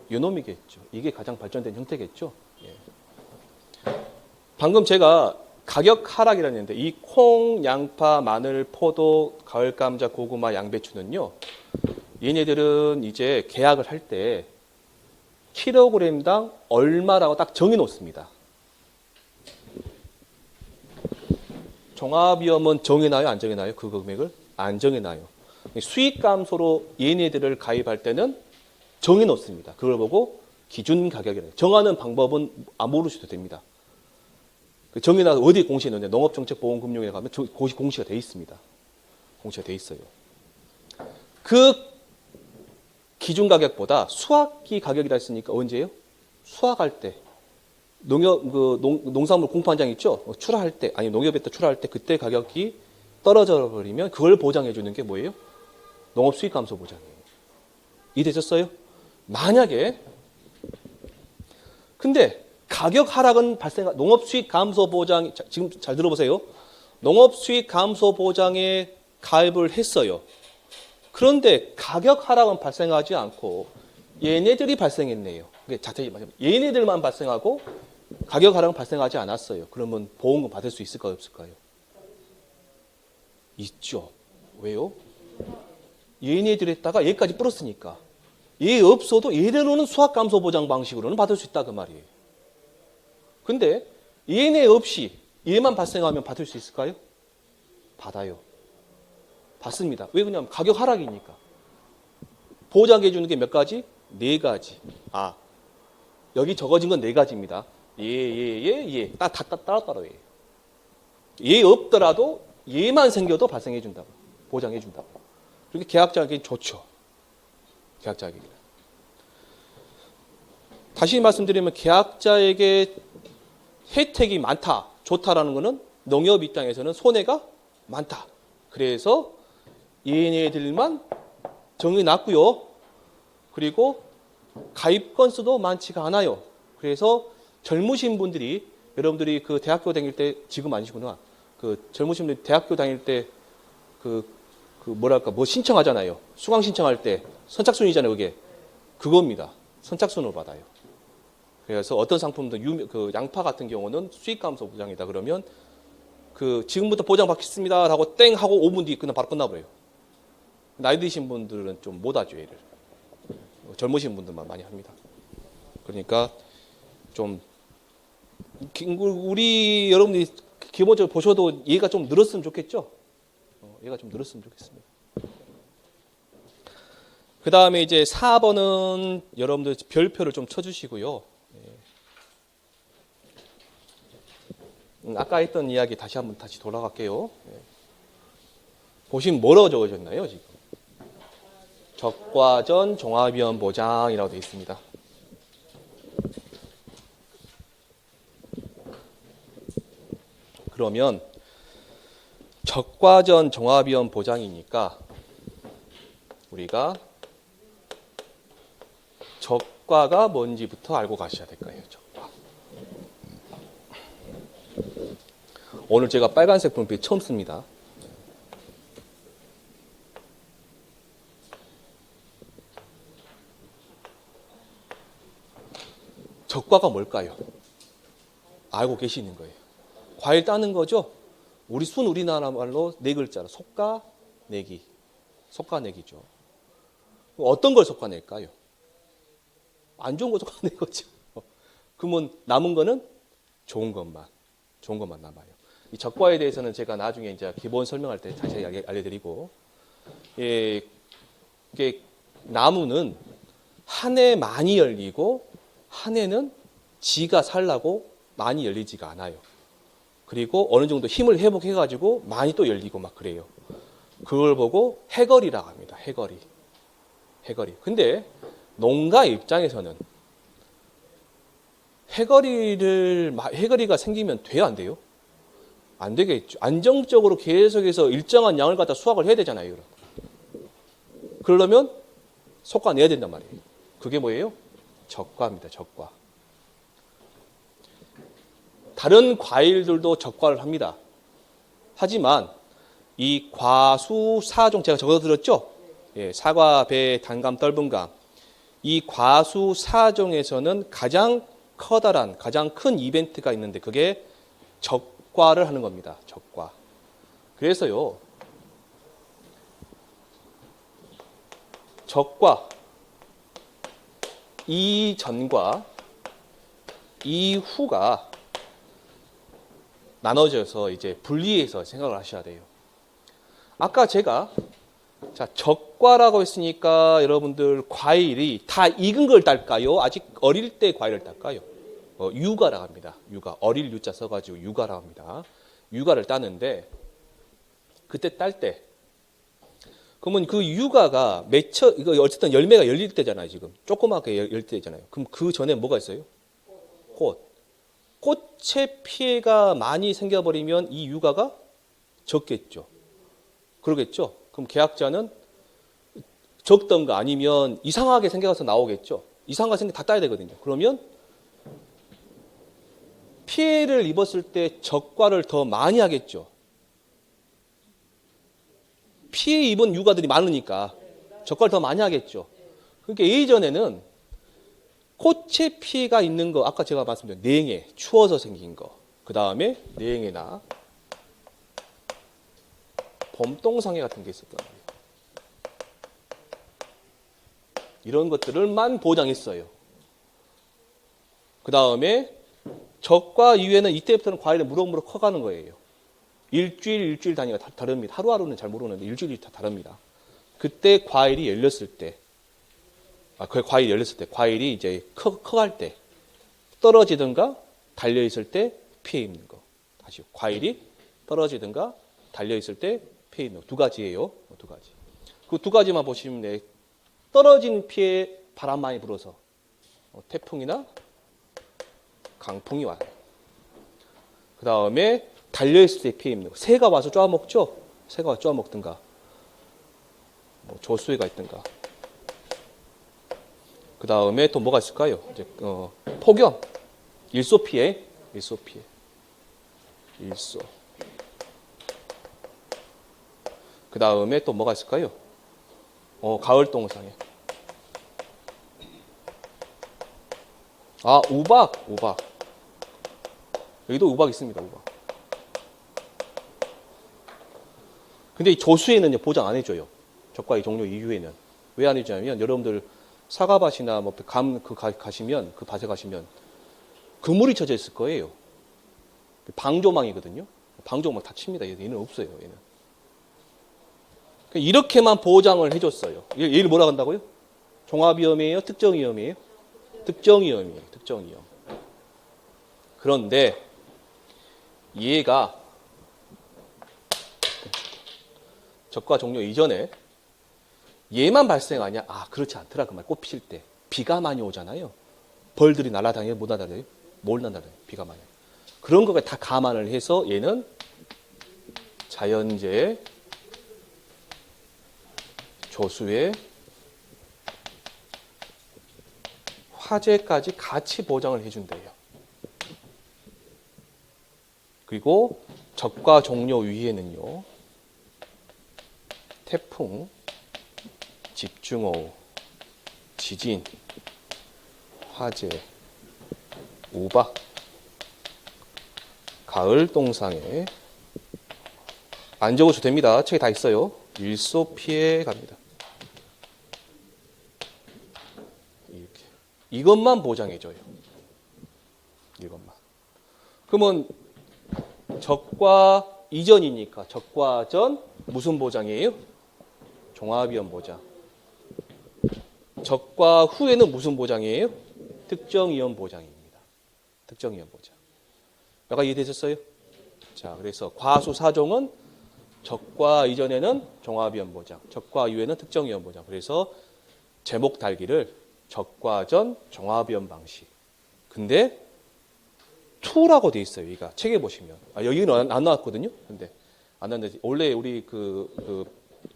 이 놈이겠죠. 이게 가장 발전된 형태겠죠. 예. 방금 제가 가격 하락이라는 했는데 이 콩, 양파, 마늘, 포도, 가을 감자, 고구마, 양배추는요. 얘네들은 이제 계약을 할 때 킬로그램당 얼마라고 딱 정해 놓습니다. 종합위험은 정해놔요? 안 정해놔요? 그 금액을? 안 정해놔요. 수익 감소로 얘네들을 가입할 때는 정해놓습니다. 그걸 보고 기준 가격이래요. 정하는 방법은 안 모르셔도 됩니다. 정해놔서 어디에 공시해놓냐? 농업정책보험금융에 가면 공시가 돼 있습니다. 공시가 돼 있어요. 그 기준 가격보다 수확기 가격이라 했으니까 언제예요? 수확할 때. 농산물 공판장 있죠? 출하할 때, 아니 농협에다 출하할 때 그때 가격이 떨어져 버리면 그걸 보장해 주는 게 뭐예요? 농업 수익 감소 보장이에요. 이해되셨어요? 만약에 근데 가격 하락은 농업 수익 감소 보장 지금 잘 들어보세요. 농업 수익 감소 보장에 가입을 했어요. 그런데 가격 하락은 발생하지 않고 얘네들이 발생했네요. 자세히 말하면 얘네들만 발생하고 가격 하락은 발생하지 않았어요. 그러면 보험금 받을 수 있을까요? 없을까요? 있죠. 왜요? 얘네들에다가 얘까지 플러스니까. 얘 없어도 얘대로는 수학 감소 보장 방식으로는 받을 수 있다 그 말이에요. 근데 얘네 없이 얘만 발생하면 받을 수 있을까요? 받아요. 받습니다. 왜 그러냐면 가격 하락이니까. 보장해 주는 게 몇 가지? 네 가지. 여기 적어진 건 네 가지입니다. 예. 따로 해. 얘 없더라도 얘만 생겨도 발생해 준다고. 보장해 준다고. 그렇게 계약자에게 좋죠. 계약자에게. 다시 말씀드리면 계약자에게 혜택이 많다, 좋다라는 것은 농협 입장에서는 손해가 많다. 그래서 얘네들만 정해놨고요. 그리고 가입 건수도 많지가 않아요. 그래서 젊으신 분들이 여러분들이 그 대학교 다닐 때 지금 아니시구나. 그 젊으신 분들이 대학교 다닐 때 뭐 신청하잖아요. 수강 신청할 때 선착순이잖아요. 그겁니다. 선착순으로 받아요. 그래서 어떤 상품도 양파 같은 경우는 수익 감소 보장이다 그러면 지금부터 보장 받겠습니다 하고 땡 하고 5분 뒤에 그냥 바로 끝나버려요. 나이 드신 분들은 좀 못 하죠, 얘를. 젊으신 분들만 많이 합니다. 그러니까 좀 우리 여러분들이 기본적으로 보셔도 얘가 좀 늘었으면 좋겠죠. 얘가 좀 늘었으면 좋겠습니다. 그 다음에 이제 4번은 여러분들 별표를 좀 쳐주시고요. 아까 했던 이야기 다시 돌아갈게요. 보시면 뭐라고 적어졌나요, 지금? 적과전 종합위험 보장이라고 되어 있습니다. 그러면 적과전 종합위험 보장이니까 우리가 적과가 뭔지부터 알고 가셔야 될 거예요. 적과. 오늘 제가 빨간색 분필 처음 씁니다. 적과가 뭘까요? 알고 계시는 거예요. 과일 따는 거죠? 우리나라 말로 네 글자로 속가내기. 속가내기죠. 어떤 걸 속가낼까요? 안 좋은 거 속가낼 거죠. 그러면 남은 거는 좋은 것만 남아요. 이 적과에 대해서는 제가 나중에 이제 기본 설명할 때 자세히 알려드리고, 이게 나무는 한 해 많이 열리고 한 해는 지가 살라고 많이 열리지가 않아요. 그리고 어느 정도 힘을 회복해가지고 많이 또 열리고 막 그래요. 그걸 보고 해거리라고 합니다. 해거리. 근데 농가 입장에서는 해거리가 생기면 돼요, 안 돼요? 안 되겠죠. 안정적으로 계속해서 일정한 양을 갖다 수확을 해야 되잖아요. 그러려면 속과 내야 된단 말이에요. 그게 뭐예요? 적과입니다. 적과. 다른 과일들도 적과를 합니다. 하지만 이 과수사종 제가 적어드렸죠? 사과, 배, 단감, 떫은감. 이 과수사종에서는 가장 커다란, 가장 큰 이벤트가 있는데 그게 적과를 하는 겁니다. 적과. 그래서요. 적과 이전과 이후가 나눠져서 이제 분리해서 생각을 하셔야 돼요. 아까 제가 적과라고 했으니까 여러분들 과일이 다 익은 걸 딸까요? 아직 어릴 때 과일을 딸까요? 유가라고 합니다. 유가. 어릴 유자 써가지고 유가라고 합니다. 유가를 따는데 그때 딸 때 그러면 그 유가가 이거 어쨌든 열매가 열릴 때잖아요, 지금. 조그맣게 열릴 때잖아요. 그럼 그 전에 뭐가 있어요? 꽃. 꽃에 피해가 많이 생겨버리면 이 유가가 적겠죠. 그러겠죠. 그럼 계약자는 적던가 아니면 이상하게 생겨서 나오겠죠. 이상하게 생겨 다 따야 되거든요. 그러면 피해를 입었을 때 적과를 더 많이 하겠죠. 피해 입은 유가들이 많으니까 적과를 더 많이 하겠죠. 그러니까 예전에는 꽃에 피해가 있는 거, 아까 제가 말씀드린 냉해, 추워서 생긴 거, 그 다음에 냉해나 봄동상해 같은 게 있었단 말이에요. 이런 것들을만 보장했어요. 그 다음에 적과 이후에는 이때부터는 과일이 무럭무럭 커가는 거예요. 일주일 단위가 다릅니다. 하루하루는 잘 모르는데 일주일이 다 다릅니다. 그때 과일이 열렸을 때, 과일이 열렸을 때, 과일이 이제 커갈 때, 떨어지든가 달려있을 때 피해 입는 거. 다시 과일이 떨어지든가 달려있을 때 피해 입는 거. 두 가지예요. 두 가지. 그 두 가지만 보시면 돼. 떨어진 피해 바람 많이 불어서 태풍이나 강풍이 와요. 그 다음에 달려있을 때 피해 입는 거. 새가 와서 쪼아먹죠? 새가 와서 쪼아먹든가, 뭐 조수해가 있든가. 그 다음에 또 뭐가 있을까요? 이제, 폭염, 일소 피해. 그 다음에 또 뭐가 있을까요? 가을 동상해. 우박. 여기도 우박 있습니다, 우박. 근데 이 조수에는 보장 안 해줘요. 적과의 종료 이후에는. 왜 안 해주냐면, 여러분들 사과밭이나 뭐 가시면, 그 밭에 가시면 그물이 쳐져 있을 거예요. 방조망이거든요. 방조망 다 칩니다. 얘는 없어요, 얘는. 이렇게만 보장을 해줬어요. 얘를 뭐라 한다고요? 종합위험이에요? 특정위험이에요? 특정위험이에요. 특정위험. 그런데 얘가 적과 종료 이전에 얘만 발생하냐? 그렇지 않더라. 그 말. 꽃 피실 때 비가 많이 오잖아요. 벌들이 날아다녀요? 못 날아다녀요? 뭘 날아다녀요? 비가 많이. 그런 거가 다 감안을 해서 얘는 자연재해, 조수의, 화재까지 같이 보장을 해준대요. 그리고 적과 종료 위에는요, 태풍, 집중호우, 지진, 화재, 우박, 가을 동상에 안 적어도 됩니다. 책에 다 있어요. 일소 피해 갑니다. 이렇게. 이것만 보장해줘요. 이것만. 그러면 적과 이전이니까 적과 전 무슨 보장이에요? 종합위험 보장. 적과 후에는 무슨 보장이에요? 특정위험 보장입니다. 특정위험 보장. 여기가 이해되셨어요? 자, 그래서 과수사종은 적과 이전에는 종합위험 보장, 적과 이후에는 특정위험 보장. 그래서 제목 달기를 적과 전 종합위험 방식. 근데 2라고 돼 있어요. 여기가 책에 보시면. 여기는 안 나왔거든요. 근데 안 나왔는데 원래 우리 그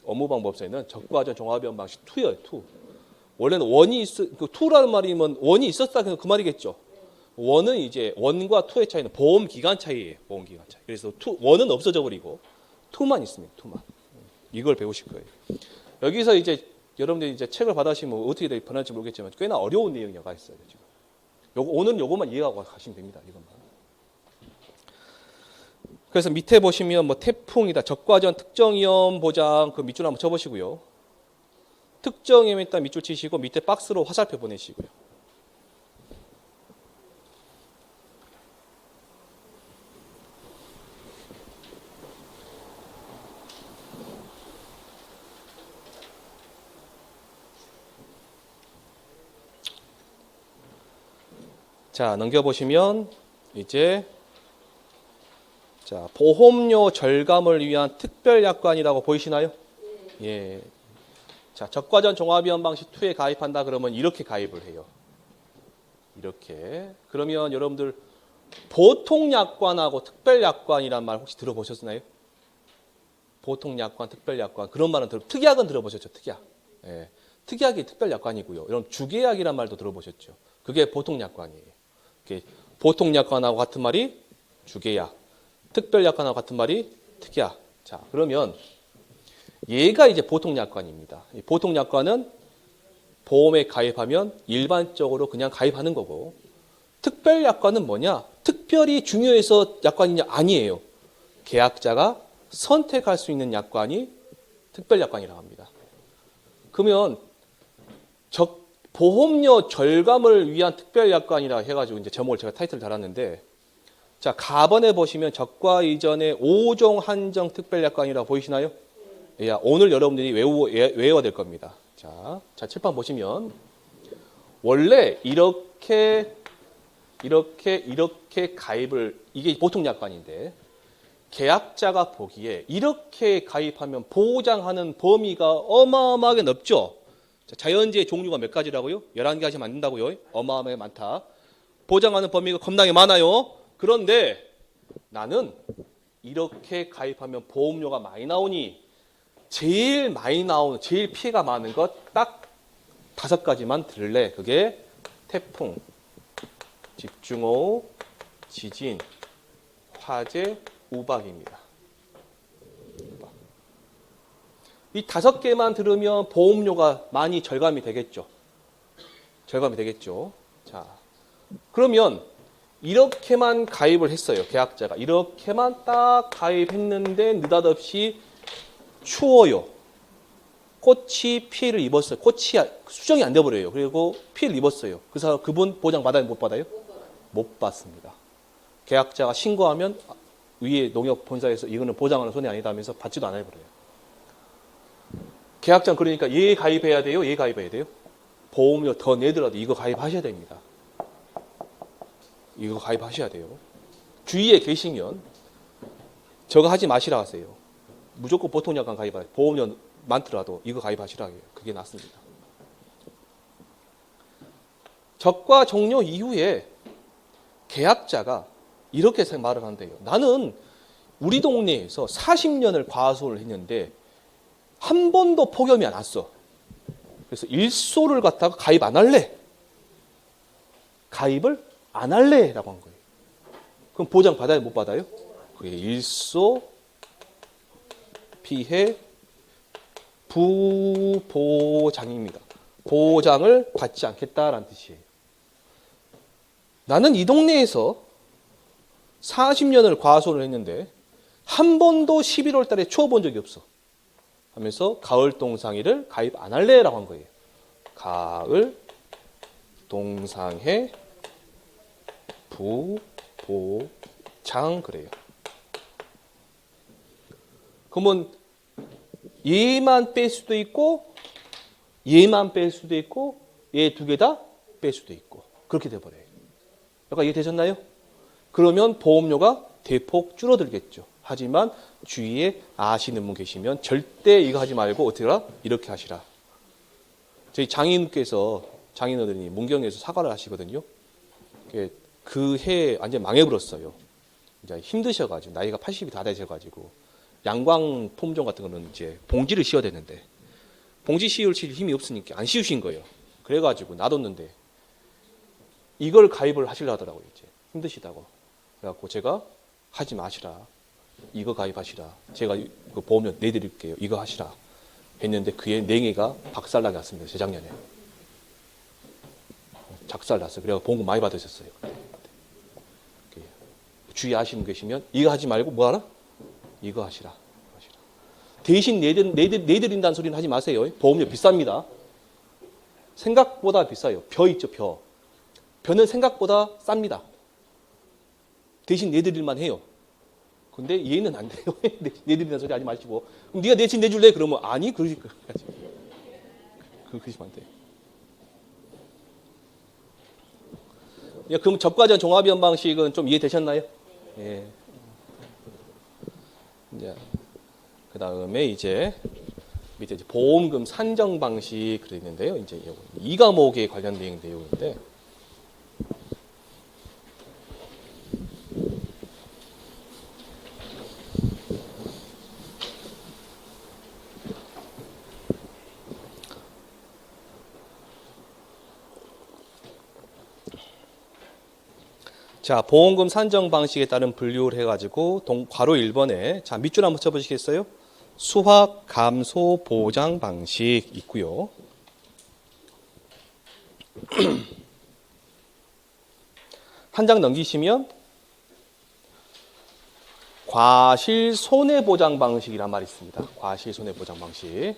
업무방법서에는 적과 전 종합위험 방식 2예요. 2. 원래는 원이 그 2라는 말이면 원이 있었다 그 말이겠죠. 원은 이제 원과 2의 차이는 보험 기간 차이예요. 보험 기간 차이. 그래서 원은 없어져 버리고 2만 있습니다. 2만. 이걸 배우실 거예요. 여기서 이제 여러분들이 이제 책을 받으시면 어떻게 변할지 모르겠지만 꽤나 어려운 내용이 나가 있어요. 지금. 오늘은 요것만 이해하고 가시면 됩니다. 이것만. 그래서 밑에 보시면 뭐 태풍이다, 적과전 특정위험 보장 그 밑줄 한번 쳐보시고요. 특정위험에 일단 밑줄 치시고 밑에 박스로 화살표 보내시고요. 자, 넘겨보시면 이제 자, 보험료 절감을 위한 특별약관이라고 보이시나요? 예. 자, 적과전 종합위험 방식 2에 가입한다 그러면 이렇게 가입을 해요. 이렇게. 그러면 여러분들 보통약관하고 특별약관이란 말 혹시 들어보셨나요? 보통약관, 특별약관. 그런 말은 특약은 들어보셨죠? 특약. 예. 특이하게 특별약관이고요. 여러분 주계약이란 말도 들어보셨죠? 그게 보통약관이에요. 보통약관하고 같은 말이 주계약, 특별약관하고 같은 말이 특약. 자, 그러면 얘가 이제 보통약관입니다. 이 보통약관은 보험에 가입하면 일반적으로 그냥 가입하는 거고, 특별약관은 뭐냐? 특별히 중요해서 약관이냐? 아니에요. 계약자가 선택할 수 있는 약관이 특별약관이라고 합니다. 그러면 보험료 절감을 위한 특별약관이라 해가지고 이제 제목을 제가 타이틀 달았는데, 자, 가번에 보시면 적과 이전의 5종 한정 특별약관이라고 보이시나요? 야, 오늘 여러분들이 외워야 될 겁니다. 자, 칠판 보시면 원래 이렇게 가입을, 이게 보통 약관인데 계약자가 보기에 이렇게 가입하면 보장하는 범위가 어마어마하게 넓죠. 자, 자연재해 종류가 몇 가지라고요? 11가지 만든다고요? 어마어마하게 많다. 보장하는 범위가 겁나게 많아요. 그런데 나는 이렇게 가입하면 보험료가 많이 나오니 제일 많이 나오는, 제일 피해가 많은 것 딱 5가지만 들래. 그게 태풍, 집중호우, 지진, 화재, 우박입니다. 이 5개만 들으면 보험료가 많이 절감이 되겠죠. 자, 그러면 이렇게만 가입을 했어요. 계약자가 이렇게만 딱 가입했는데 느닷없이 추워요. 꽃이 피해를 입었어요. 꽃이 수정이 안 돼버려요. 그리고 피해를 입었어요. 그래서 그분 보장 받아요? 못 받아요? 못 받습니다. 계약자가 신고하면 위에 농협본사에서 이거는 보장하는 손해 아니다 하면서 받지도 않아 버려요. 계약자는 그러니까 얘 가입해야 돼요? 얘 가입해야 돼요? 보험료 더 내더라도 이거 가입하셔야 됩니다. 이거 가입하셔야 돼요. 주위에 계시면 저거 하지 마시라 하세요. 무조건 보통약관 가입하세요. 보험료 많더라도 이거 가입하시라 해요. 그게 낫습니다. 적과 종료 이후에 계약자가 이렇게 말을 한대요. 나는 우리 동네에서 40년을 과소를 했는데 한 번도 폭염이 안 왔어. 그래서 일소를 갖다가 가입 안 할래. 가입을 안 할래 라고 한 거예요. 그럼 보장 받아요? 못 받아요? 그게 일소 피해 부보장입니다. 보장을 받지 않겠다라는 뜻이에요. 나는 이 동네에서 40년을 과소를 했는데 한 번도 11월 달에 추워 본 적이 없어. 하면서 가을 동상이를 가입 안 할래라고 한 거예요. 가을 동상해 부보장 그래요. 그러면 얘만 뺄 수도 있고 얘만 뺄 수도 있고 얘 2개 다 뺄 수도 있고 그렇게 돼버려요. 약간 이해되셨나요? 그러면 보험료가 대폭 줄어들겠죠. 하지만 주위에 아시는 분 계시면 절대 이거 하지 말고 어떻게 하라? 이렇게 하시라. 저희 장인어른이 문경에서 사과를 하시거든요. 그 해에 완전 망해버렸어요. 이제 힘드셔가지고 나이가 80이 다 되셔가지고 양광 품종 같은 거는 이제 봉지를 씌워야 되는데 봉지 씌울 힘이 없으니까 안 씌우신 거예요. 그래가지고 놔뒀는데 이걸 가입을 하시려 하더라고요. 이제 힘드시다고. 그래갖고 제가 하지 마시라. 이거 가입하시라. 제가 그 보험료 내드릴게요. 이거 하시라. 했는데 그의 냉해가 박살나게 났습니다. 재작년에. 작살났어요. 그래서 보험금 많이 받으셨어요. 주의 아시는 분 계시면 이거 하지 말고 뭐 하라? 이거 하시라. 대신 내드린다는 소리는 하지 마세요. 보험료 비쌉니다. 생각보다 비싸요. 벼 있죠, 벼. 벼는 생각보다 쌉니다. 대신 내드릴만 해요. 근데 얘는 안 돼요. 내드린다는 소리 하지 마시고. 그럼 네가 대신 내줄래? 그러면 아니, 그러시면 안 돼요. 그럼 적과전 종합위험 방식은 좀 이해되셨나요? 예. 이제 그 다음에 이제 밑에 이제 보험금 산정 방식 그려 있는데요. 이제 이 과목에 관련된 내용인데. 자, 보험금 산정 방식에 따른 분류를 해가지고 괄호 1번에 자 밑줄 한번 쳐보시겠어요? 수확 감소 보장 방식 있고요. 한 장 넘기시면 과실 손해 보장 방식이란 말이 있습니다. 과실 손해 보장 방식.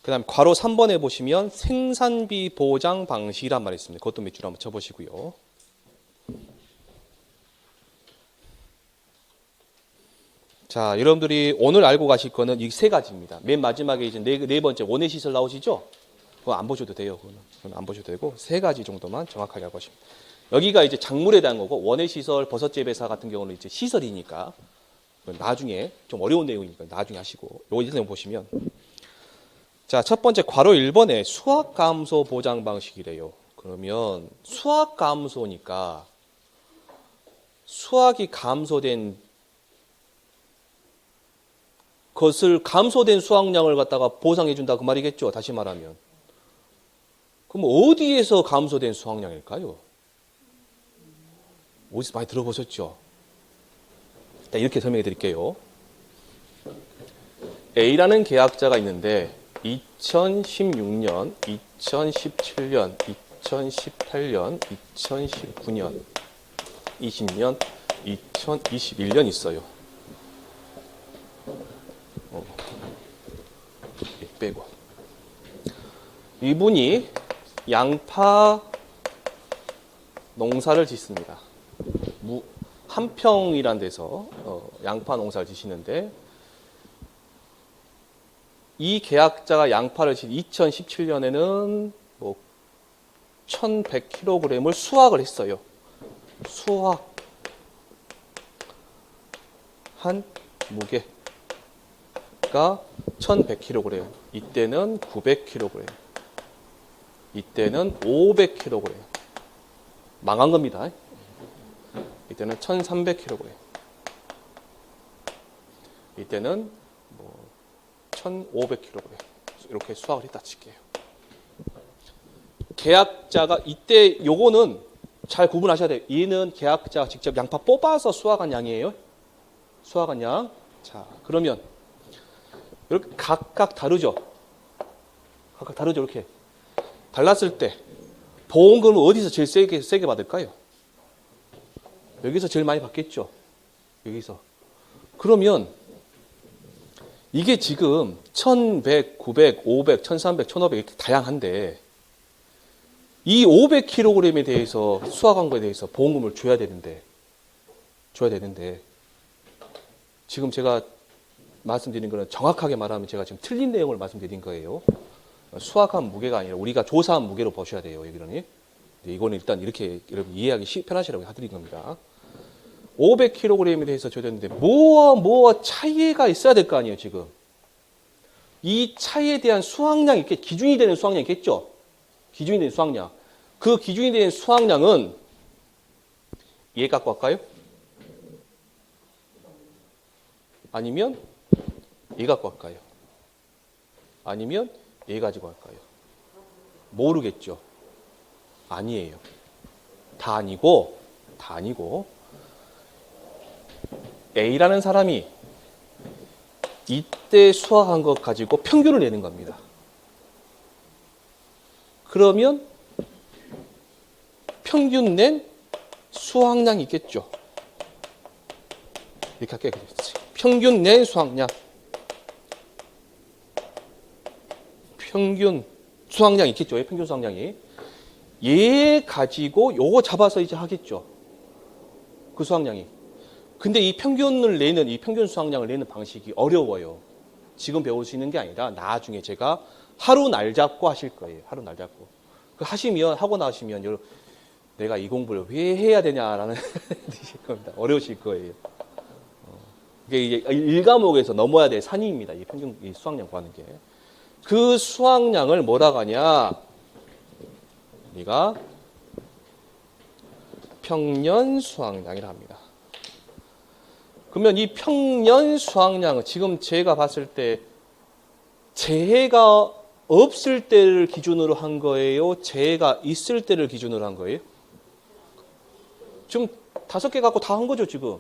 그 다음 괄호 3번에 보시면 생산비 보장 방식이란 말이 있습니다. 그것도 밑줄 한번 쳐보시고요. 자, 여러분들이 오늘 알고 가실 거는 이 세 가지입니다. 맨 마지막에 이제 네 번째 원해 시설 나오시죠? 그거 안 보셔도 돼요. 그건 안 보셔도 되고 세 가지 정도만 정확하게 알고 가십니다. 여기가 이제 작물에 대한 거고 원해 시설 버섯 재배사 같은 경우는 이제 시설이니까 나중에 좀 어려운 내용이니까 나중에 하시고 요 내용 보시면 자, 첫 번째 괄호 1번에 수확 감소 보장 방식이래요. 그러면 수확 감소니까 수확이 감소된 것을 감소된 수확량을 갖다가 보상해 준다 그 말이겠죠. 다시 말하면. 그럼 어디에서 감소된 수확량일까요? 어디서 많이 들어보셨죠? 일단 이렇게 설명해 드릴게요. A라는 계약자가 있는데 2016년, 2017년, 2018년, 2019년, 20년, 2021년 있어요. 빼고. 이분이 양파 농사를 짓습니다. 한평이란 데서 양파 농사를 짓시는데 이 계약자가 양파를 진 2017년에는 뭐 1100kg을 수확을 했어요. 수확한 무게가 1100kg. 이때는 900kg. 이때는 500kg. 망한 겁니다. 이때는 1300kg. 이때는 1500kg. 이렇게 수확을 했다 칠게요. 계약자가 이때 요거는 잘 구분하셔야 돼요. 얘는 계약자가 직접 양파 뽑아서 수확한 양이에요. 수확한 양. 자, 그러면 이렇게 각각 다르죠. 각각 다르죠. 이렇게 달랐을 때 보험금은 어디서 제일 세게 받을까요? 여기서 제일 많이 받겠죠. 여기서. 그러면 이게 지금 1100, 900, 500, 1300, 1500 이렇게 다양한데 이 500kg에 대해서 수확한 거에 대해서 보험금을 줘야 되는데 지금 제가 말씀드린 거는 정확하게 말하면 제가 지금 틀린 내용을 말씀드린 거예요. 수확한 무게가 아니라 우리가 조사한 무게로 보셔야 돼요. 여기는. 이거는 일단 이렇게 여러분 이해하기 편하시라고 해드린 겁니다. 500kg에 대해서 줘야 되는데 뭐와 차이가 있어야 될 거 아니에요. 지금. 이 차이에 대한 수확량이 있겠, 기준이 되는 수확량이 있겠죠. 기준이 되는 수확량. 그 기준이 되는 수확량은 얘 갖고 할까요? 아니면 얘 갖고 할까요? 아니면 얘 가지고 할까요? 모르겠죠. 아니에요. 다 아니고 A라는 사람이 이때 수확한 것 가지고 평균을 내는 겁니다. 그러면 평균 낸 수확량이 있겠죠. 이렇게 할게요. 평균 낸 수확량. 평균 수확량이 있겠죠. 평균 수확량이. 얘 가지고 요거 잡아서 이제 하겠죠. 그 수확량이. 근데 이 평균을 내는, 이 평균 수확량을 내는 방식이 어려워요. 지금 배울 수 있는 게 아니라 나중에 제가 하루 날 잡고 하실 거예요. 하루 날 잡고. 그 하고 나시면 내가 이 공부를 왜 해야 되냐라는 드실 겁니다. 어려우실 거예요. 이게 이제 1과목에서 넘어야 될 산입니다. 이 평균 이 수확량 구하는 게. 그 수확량을 뭐라고 하냐? 우리가 평년 수확량이라 합니다. 그러면 이 평년 수확량은 지금 제가 봤을 때 재해가 없을 때를 기준으로 한 거예요? 재가 있을 때를 기준으로 한 거예요? 지금 5개 갖고 다 한 거죠, 지금.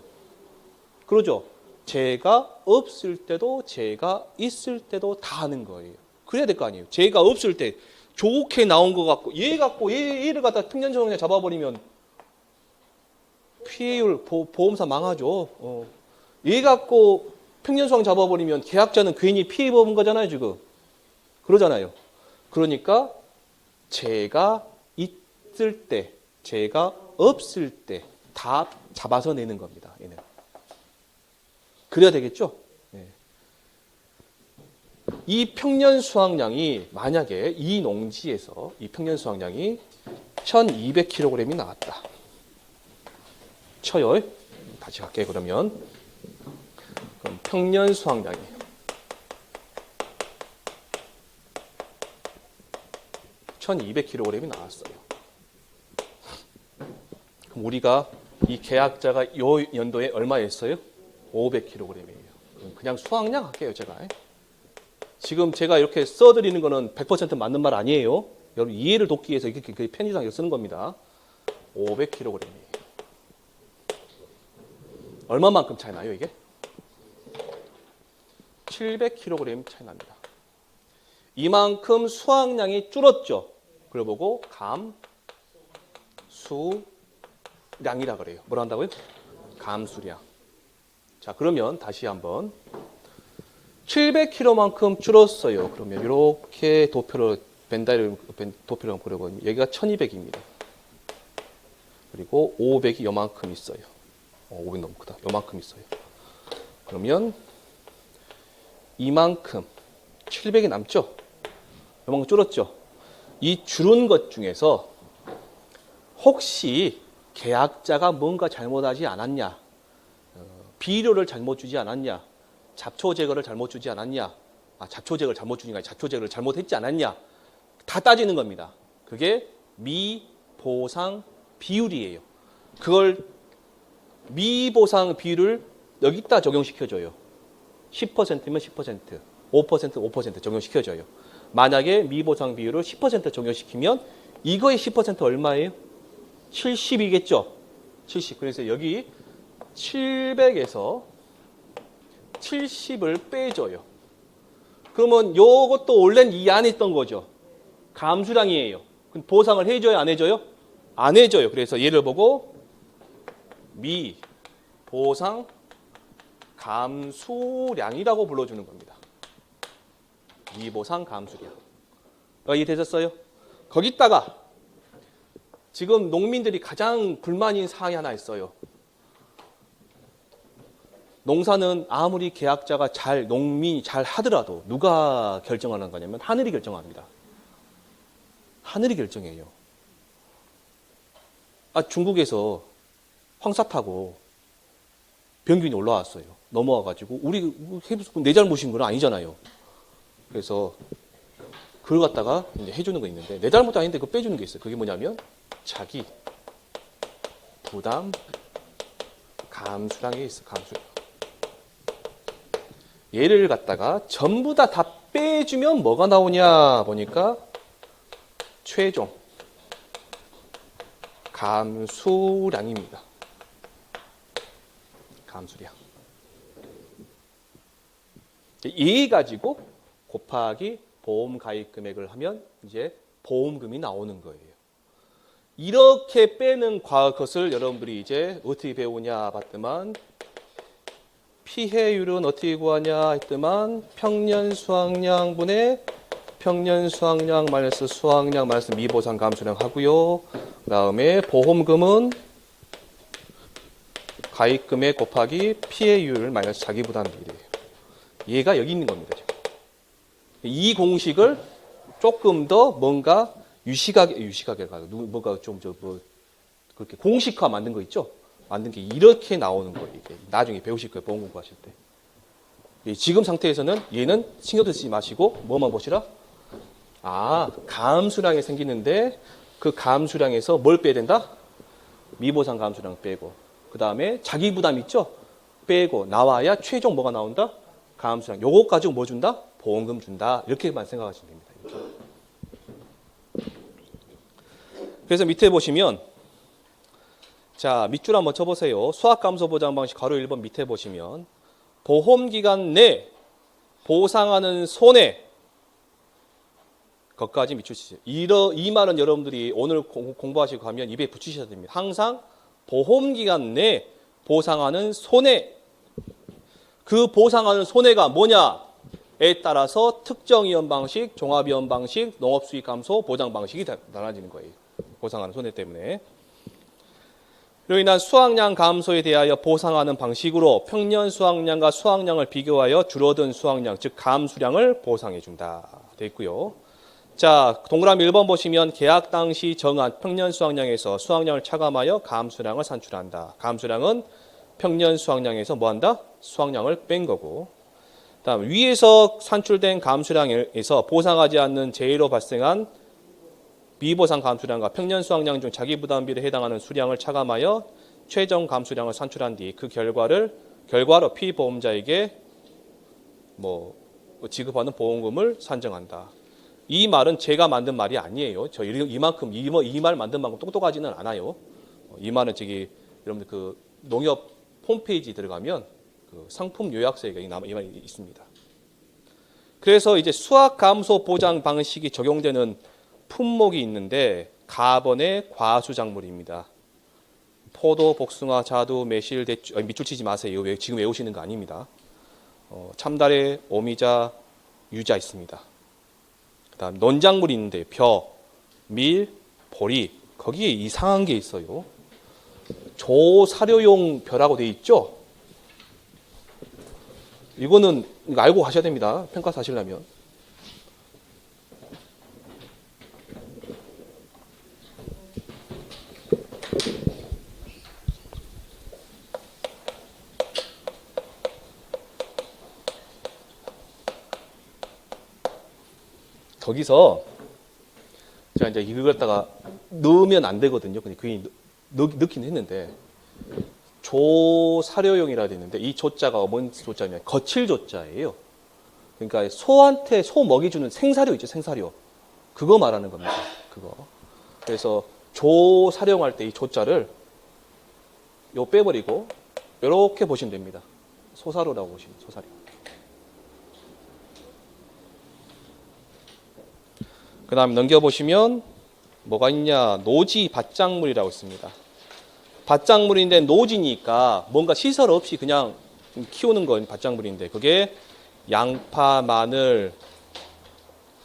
그러죠? 재가 없을 때도 재가 있을 때도 다 하는 거예요. 그래야 될 거 아니에요. 재가 없을 때 좋게 나온 거 갖고 얘 갖고 얘를 갖다 평년수확량 잡아버리면 피해율 보험사 망하죠. 얘 갖고 평년수확 잡아버리면 계약자는 괜히 피해 보는 거잖아요, 지금. 그러잖아요. 그러니까 재가 있을 때, 재가 없을 때 다 잡아서 내는 겁니다. 얘는. 그래야 되겠죠? 네. 이 평년 수확량이 만약에 이 농지에서 이 평년 수확량이 1200kg이 나왔다. 쳐요. 다시 갈게요. 그럼 평년 수확량이 1200kg이 나왔어요. 그럼 우리가 이 계약자가 요 연도에 얼마였어요? 500kg이에요. 그냥 수확량 할게요, 제가. 지금 제가 이렇게 써드리는 거는 100% 맞는 말 아니에요. 여러분 이해를 돕기 위해서 이렇게 편의상 쓰는 겁니다. 500kg이에요. 얼마만큼 차이 나요, 이게? 700kg 차이 납니다. 이만큼 수확량이 줄었죠. 그래 보고 감수량이라 그래요. 뭐라 한다고요? 감수량. 자, 그러면 다시 한번 700kg만큼 줄었어요. 그러면 이렇게 도표를 도표를 그려보면 여기가 1200입니다. 그리고 500이 요만큼 있어요. 500 너무 크다. 요만큼 있어요. 그러면 이만큼 700이 남죠? 요만큼 줄었죠? 이 줄은 것 중에서 혹시 계약자가 뭔가 잘못하지 않았냐? 비료를 잘못 주지 않았냐? 잡초 제거를 잘못 주지 않았냐? 잡초 제거를 잘못 주니까 잡초 제거를 잘못했지 않았냐? 다 따지는 겁니다. 그게 미보상 비율이에요. 그걸 미보상 비율을 여기다 적용시켜줘요. 10%면 10%, 5% 5% 적용시켜줘요. 만약에 미보상 비율을 10% 적용시키면 이거의 10% 얼마예요? 70이겠죠? 70. 그래서 여기 700에서 70을 빼줘요. 그러면 요것도 원래는 이 안에 있던 거죠. 감수량이에요. 그럼 보상을 해줘요? 안 해줘요? 안 해줘요. 그래서 얘를 보고 미보상 감수량이라고 불러주는 겁니다. 미보상 감수량. 이해되셨어요? 거기다가 지금 농민들이 가장 불만인 사항이 하나 있어요. 농사는 아무리 계약자가 농민이 잘 하더라도 누가 결정하는 거냐면 하늘이 결정합니다. 하늘이 결정해요. 중국에서 황사 타고 병균이 올라왔어요. 넘어와가지고 우리 내 잘못인 건 아니잖아요. 그래서 그걸 갖다가 이제 해주는 거 있는데 내 잘못도 아닌데 그거 빼주는 게 있어요. 그게 뭐냐면 자기 부담 감수량에 있어. 감수량. 얘를 갖다가 전부 다 빼주면 뭐가 나오냐 보니까 최종 감수량입니다. 감수량. 얘 가지고 곱하기 보험 가입 금액을 하면 이제 보험금이 나오는 거예요. 이렇게 빼는 것을 여러분들이 이제 어떻게 배우냐 봤더만 피해율은 어떻게 구하냐 했더만 평년 수확량분의 평년 수확량 마이너스 수확량 마이너스 미보상 감수량 하고요. 그 다음에 보험금은 가입금액 곱하기 피해율 마이너스 자기부담 비율이에요. 얘가 여기 있는 겁니다. 지금. 이 공식을 조금 더 뭔가 유식하게가 뭔가 좀 그렇게 공식화 만든 거 있죠? 만든 게 이렇게 나오는 거예요. 이게 나중에 배우실 거예요. 보험 공부하실 때. 지금 상태에서는 얘는 신경 쓰지 마시고 뭐만 보시라? 감수량이 생기는데 그 감수량에서 뭘 빼야 된다? 미보상 감수량 빼고 그 다음에 자기 부담 있죠? 빼고 나와야 최종 뭐가 나온다? 감수량. 요거 가지고 뭐 준다? 보험금 준다. 이렇게만 생각하시면 됩니다. 그래서 밑에 보시면 자, 밑줄 한번 쳐보세요. 수학감소 보장 방식 가로 1번 밑에 보시면 보험기간 내 보상하는 손해 것까지 밑줄 치세요. 이 말은 여러분들이 오늘 공부하시고 가면 입에 붙이셔야 됩니다. 항상 보험기간 내 보상하는 손해, 그 보상하는 손해가 뭐냐에 따라서 특정이원 방식, 종합이원 방식, 농업수익감소 보장 방식이 달라지는 거예요. 보상하는 손해 때문에. 이로 인한 수확량 감소에 대하여 보상하는 방식으로 평년 수확량과 수확량을 비교하여 줄어든 수확량, 즉 감수량을 보상해 준다. 돼 있고요. 자, 동그라미 1번 보시면 계약 당시 정한 평년 수확량에서 수확량을 차감하여 감수량을 산출한다. 감수량은 평년 수확량에서 뭐한다? 수확량을 뺀 거고. 다음 위에서 산출된 감수량에서 보상하지 않는 재해로 발생한 미보상 감수량과 평년 수확량 중 자기 부담비에 해당하는 수량을 차감하여 최종 감수량을 산출한 뒤 그 결과로 피보험자에게 지급하는 보험금을 산정한다. 이 말은 제가 만든 말이 아니에요. 저 이만큼 이 말 만든 만큼 똑똑하지는 않아요. 이 말은 여러분들 그 농협 홈페이지 들어가면 그 상품 요약서에 이 말이 있습니다. 그래서 이제 수확 감소 보장 방식이 적용되는 품목이 있는데 가번의 과수작물입니다. 포도, 복숭아, 자두, 매실, 대추, 밑줄 치지 마세요. 지금 외우시는 거 아닙니다. 참다래, 오미자, 유자 있습니다. 그다음 논작물이 있는데 벼, 밀, 보리 거기에 이상한 게 있어요. 조사료용 벼라고 돼 있죠. 이거 알고 가셔야 됩니다. 평가사 하시려면. 거기서 제가 이제 이걸 갖다가 넣으면 안 되거든요. 근데 그게 넣긴 했는데 조사료용이라 돼 있는데 이 조자가 뭔 조자냐면 거칠 조자예요. 그러니까 소한테 소 먹이주는 생사료 있죠, 생사료. 그거 말하는 겁니다. 그거. 그래서 조사료용할 때 이 조자를 요 빼버리고 이렇게 보시면 됩니다. 소사료라고 보시면 소사료. 그 다음 넘겨보시면 뭐가 있냐. 노지 밭작물이라고 있습니다. 밭작물인데 노지니까 뭔가 시설 없이 그냥 키우는 건 밭작물인데 그게 양파, 마늘,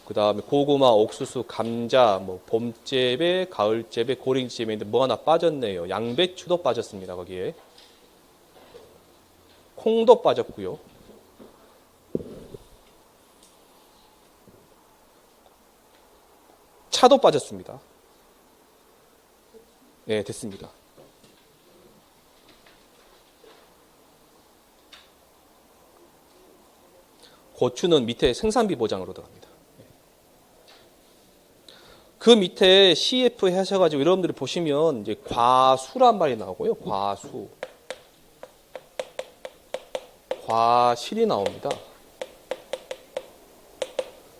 그 다음에 고구마, 옥수수, 감자, 봄재배, 가을재배, 고랭지재배인데 뭐 하나 빠졌네요. 양배추도 빠졌습니다. 거기에. 콩도 빠졌고요. 차도 빠졌습니다. 네, 됐습니다. 고추는 밑에 생산비 보장으로 들어갑니다. 그 밑에 CF 하셔가지고 여러분들이 보시면 이제 과수란 말이 나오고요. 과수. 과실이 나옵니다.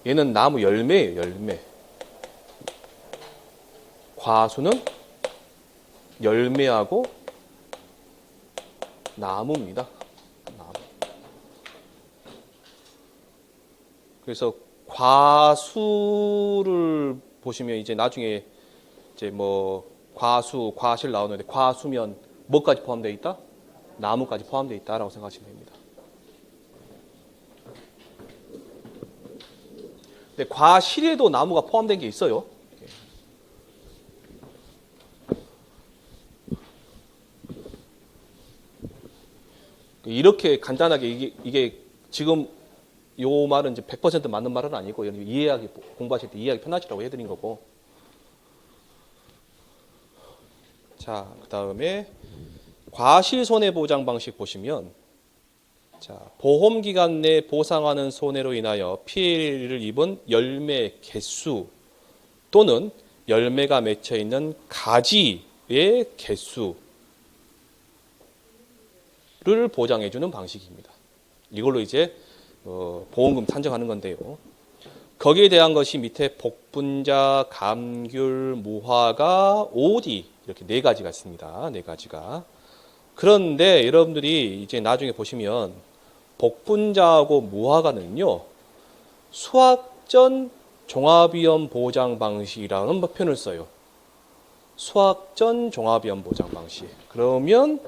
얘는 나무 열매예요, 열매. 과수는 열매하고 나무입니다. 나무. 그래서 과수를 보시면 이제 나중에 이제 과수, 과실 나오는데 과수면 뭐까지 포함되어 있다? 나무까지 포함되어 있다라고 생각하시면 됩니다. 근데 과실에도 나무가 포함된 게 있어요. 이렇게 간단하게 이게 지금 요 말은 이제 100% 맞는 말은 아니고 이해하기 공부하실 때 이해하기 편하시라고 해드린 거고. 자, 그 다음에 과실 손해 보장 방식 보시면 자, 보험 기간 내 보상하는 손해로 인하여 피해를 입은 열매 개수 또는 열매가 맺혀 있는 가지의 개수를 보장해주는 방식입니다. 이걸로 이제 보험금 산정하는 건데요. 거기에 대한 것이 밑에 복분자, 감귤, 무화과, 오디 이렇게 네 가지가 있습니다. 네 가지가. 그런데 여러분들이 이제 나중에 보시면 복분자하고 무화과는요, 수확전 종합위험 보장 방식이라는 표현을 써요. 수확전 종합위험 보장 방식. 그러면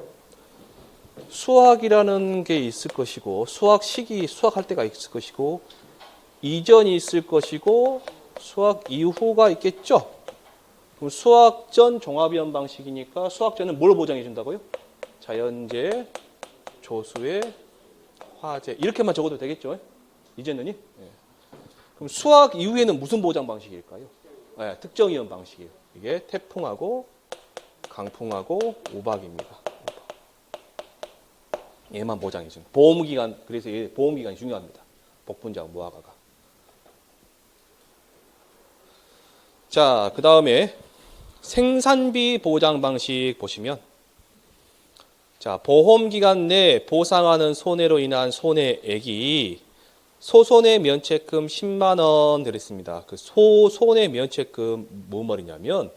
수확이라는 게 있을 것이고, 수확 시기, 수확할 때가 있을 것이고, 이전이 있을 것이고, 수확 이후가 있겠죠? 그럼 수확 전 종합위험 방식이니까 수확 전은 뭘 보장해 준다고요? 자연재, 조수의, 화재. 이렇게만 적어도 되겠죠? 이제는요? 네. 그럼 수확 이후에는 무슨 보장 방식일까요? 네, 특정위험 방식이에요. 이게 태풍하고 강풍하고 우박입니다. 얘만 보장해 주는. 보험기간, 그래서 얘 보험기간이 중요합니다. 복분자 무화과가. 자, 그 다음에 생산비 보장 방식 보시면, 자, 보험기간 내 보상하는 손해로 인한 손해액이 소손해 면책금 10만 원 들었습니다. 그 소손해 면책금 뭔 말이냐면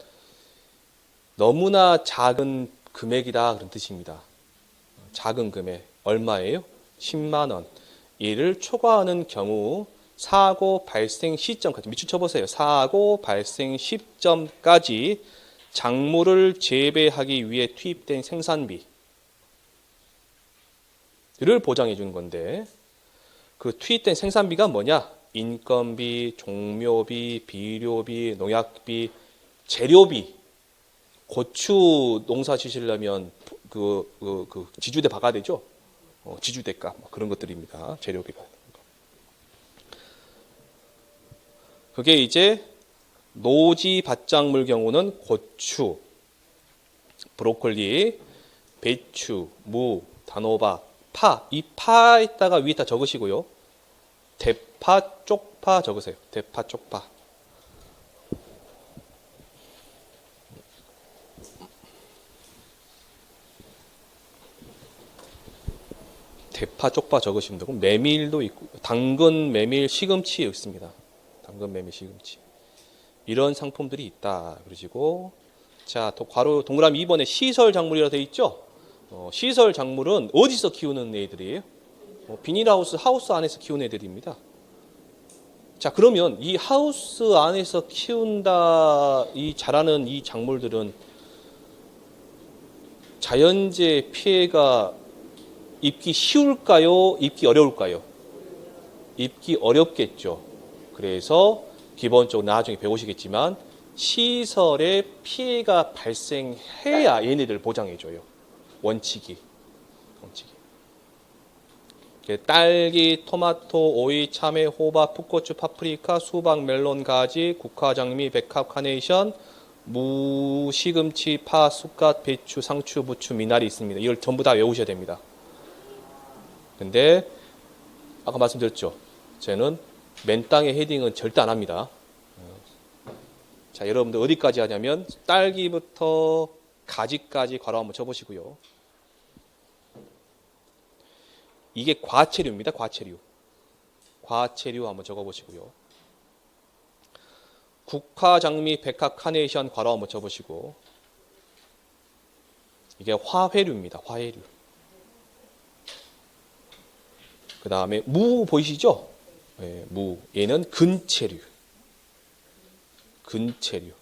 너무나 작은 금액이다 그런 뜻입니다. 작은 금액 얼마예요? 10만 원. 이를 초과하는 경우 사고 발생 시점까지 밑줄 쳐보세요. 사고 발생 시점까지 작물을 재배하기 위해 투입된 생산비를 보장해 주는 건데, 그 투입된 생산비가 뭐냐? 인건비, 종묘비, 비료비, 농약비, 재료비. 고추 농사 지시려면 그 지주대 박아야 되죠? 지주대값 뭐 그런 것들입니다. 재료비가. 그게 이제 노지 밭작물 경우는 고추, 브로콜리, 배추, 무, 단호박, 파. 이 파에다가 위에다 적으시고요. 대파, 쪽파 적으세요. 대파, 쪽파. 대파, 쪽파 적으시면 되고, 메밀도 있고, 당근, 메밀, 시금치 있습니다. 당근, 메밀, 시금치. 이런 상품들이 있다. 그러시고, 자, 괄호 동그라미 2번에 시설 작물이라 되어 있죠? 시설 작물은 어디서 키우는 애들이에요? 비닐하우스, 하우스 안에서 키우는 애들입니다. 자, 그러면 이 하우스 안에서 키운다, 이 자라는 이 작물들은 자연재해 피해가 입기 쉬울까요? 입기 어려울까요? 입기 어렵겠죠. 그래서 기본적으로 나중에 배우시겠지만 시설에 피해가 발생해야 얘네들 보장해줘요. 원칙이. 딸기, 토마토, 오이, 참외, 호박, 풋고추, 파프리카, 수박, 멜론, 가지, 국화, 장미, 백합, 카네이션, 무, 시금치, 파, 쑥갓, 배추, 상추, 부추, 미나리 있습니다. 이걸 전부 다 외우셔야 됩니다. 근데 아까 말씀드렸죠. 저는 맨 땅에 헤딩은 절대 안 합니다. 자, 여러분들 어디까지 하냐면 딸기부터 가지까지 괄호 한번 쳐보시고요. 이게 과체류입니다. 과체류. 과체류 한번 적어보시고요. 국화, 장미, 백합, 카네이션 괄호 한번 쳐보시고, 이게 화훼류입니다. 화훼류. 그 다음에 무 보이시죠? 네, 무. 얘는 근체류. 근체류.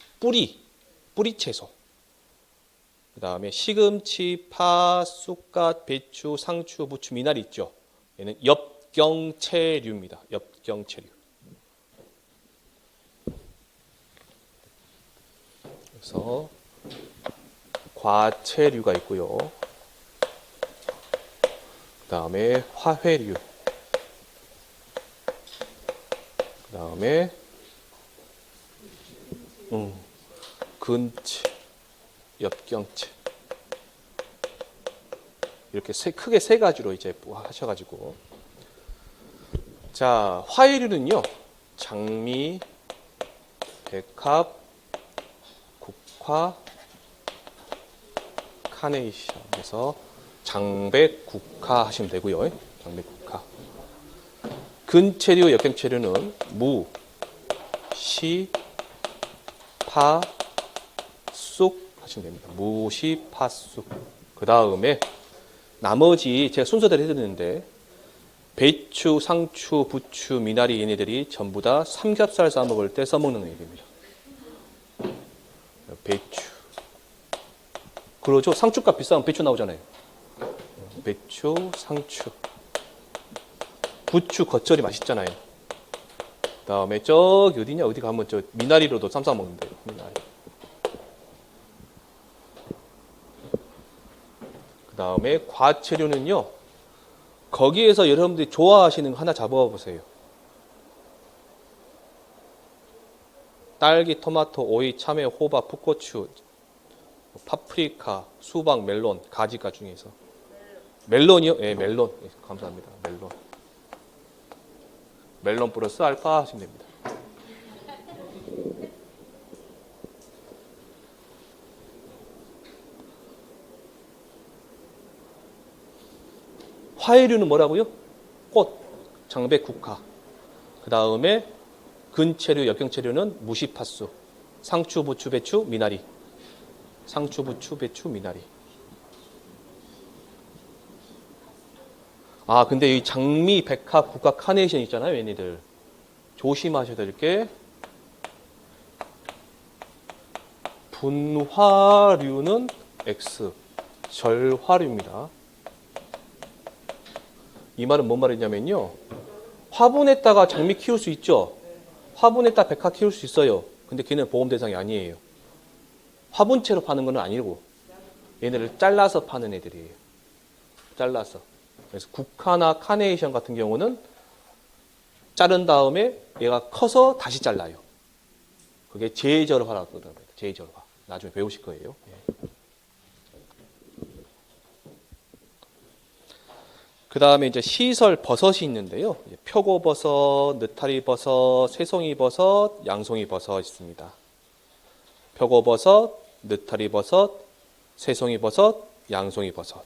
뿌리채소. 그 다음에 시금치, 파, 쑥갓, 배추, 상추, 부추, 미나리 있죠. 얘는 엽경체류입니다. 엽경체류. 그래서 과체류가 있고요. 그 다음에 화훼류. 그 다음에 근체, 엽경체. 이렇게 크게 세 가지로 이제 하셔가지고. 자, 화훼류는요, 장미, 백합, 국화, 카네이션. 그래서 장백, 국화 하시면 되고요. 장백, 국화. 근체류, 엽경체류는 무, 무시, 파, 쑥 하시면 됩니다. 무시, 파, 쑥. 그 다음에 나머지 제가 순서대로 해드리는데 배추, 상추, 부추, 미나리 얘네들이 전부 다 삼겹살 싸 먹을 때 써먹는 얘기입니다. 배추. 그러죠. 상추값 비싸면 배추 나오잖아요. 배추, 상추. 부추 겉절이 맛있잖아요. 그 다음에 저기 어디냐? 어디 가면 저 미나리로도 쌈 싸 먹는데요. 미나리. 그 다음에 과채류는요. 거기에서 여러분들이 좋아하시는 거 하나 잡아보세요. 딸기, 토마토, 오이, 참외, 호박, 풋고추, 파프리카, 수박, 멜론, 가지가 중에서. 멜론이요? 예, 멜론. 예, 감사합니다. 멜론. 멜론 플러스 알파 하시면 됩니다. 화해류는 뭐라고요? 꽃, 장백, 국화. 그 다음에 근체류, 역경체류는 무시, 팥쑥. 상추, 부추, 배추, 미나리. 상추, 부추, 배추, 미나리. 아, 근데 이 장미, 백합, 국화, 카네이션 있잖아요, 얘네들. 조심하셔야 될 게 분화류는 X, 절화류입니다. 이 말은 뭔 말이냐면요. 화분에다가 장미 키울 수 있죠. 화분에다 백합 키울 수 있어요. 근데 걔는 보험 대상이 아니에요. 화분채로 파는 건 아니고 얘네를 잘라서 파는 애들이에요. 잘라서. 그래서 국화나 카네이션 같은 경우는 자른 다음에 얘가 커서 다시 잘라요. 그게 재절화라고 합니다. 재절화. 나중에 배우실 거예요. 그 다음에 이제 시설 버섯이 있는데요. 표고버섯, 느타리버섯, 새송이버섯, 양송이버섯 있습니다. 표고버섯, 느타리버섯, 새송이버섯, 양송이버섯.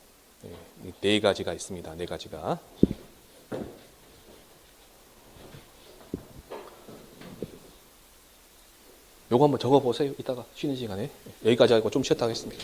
네 가지가 있습니다. 네 가지가. 요거 한번 적어보세요. 이따가 쉬는 시간에. 여기까지 하고 좀 쉬었다 하겠습니다.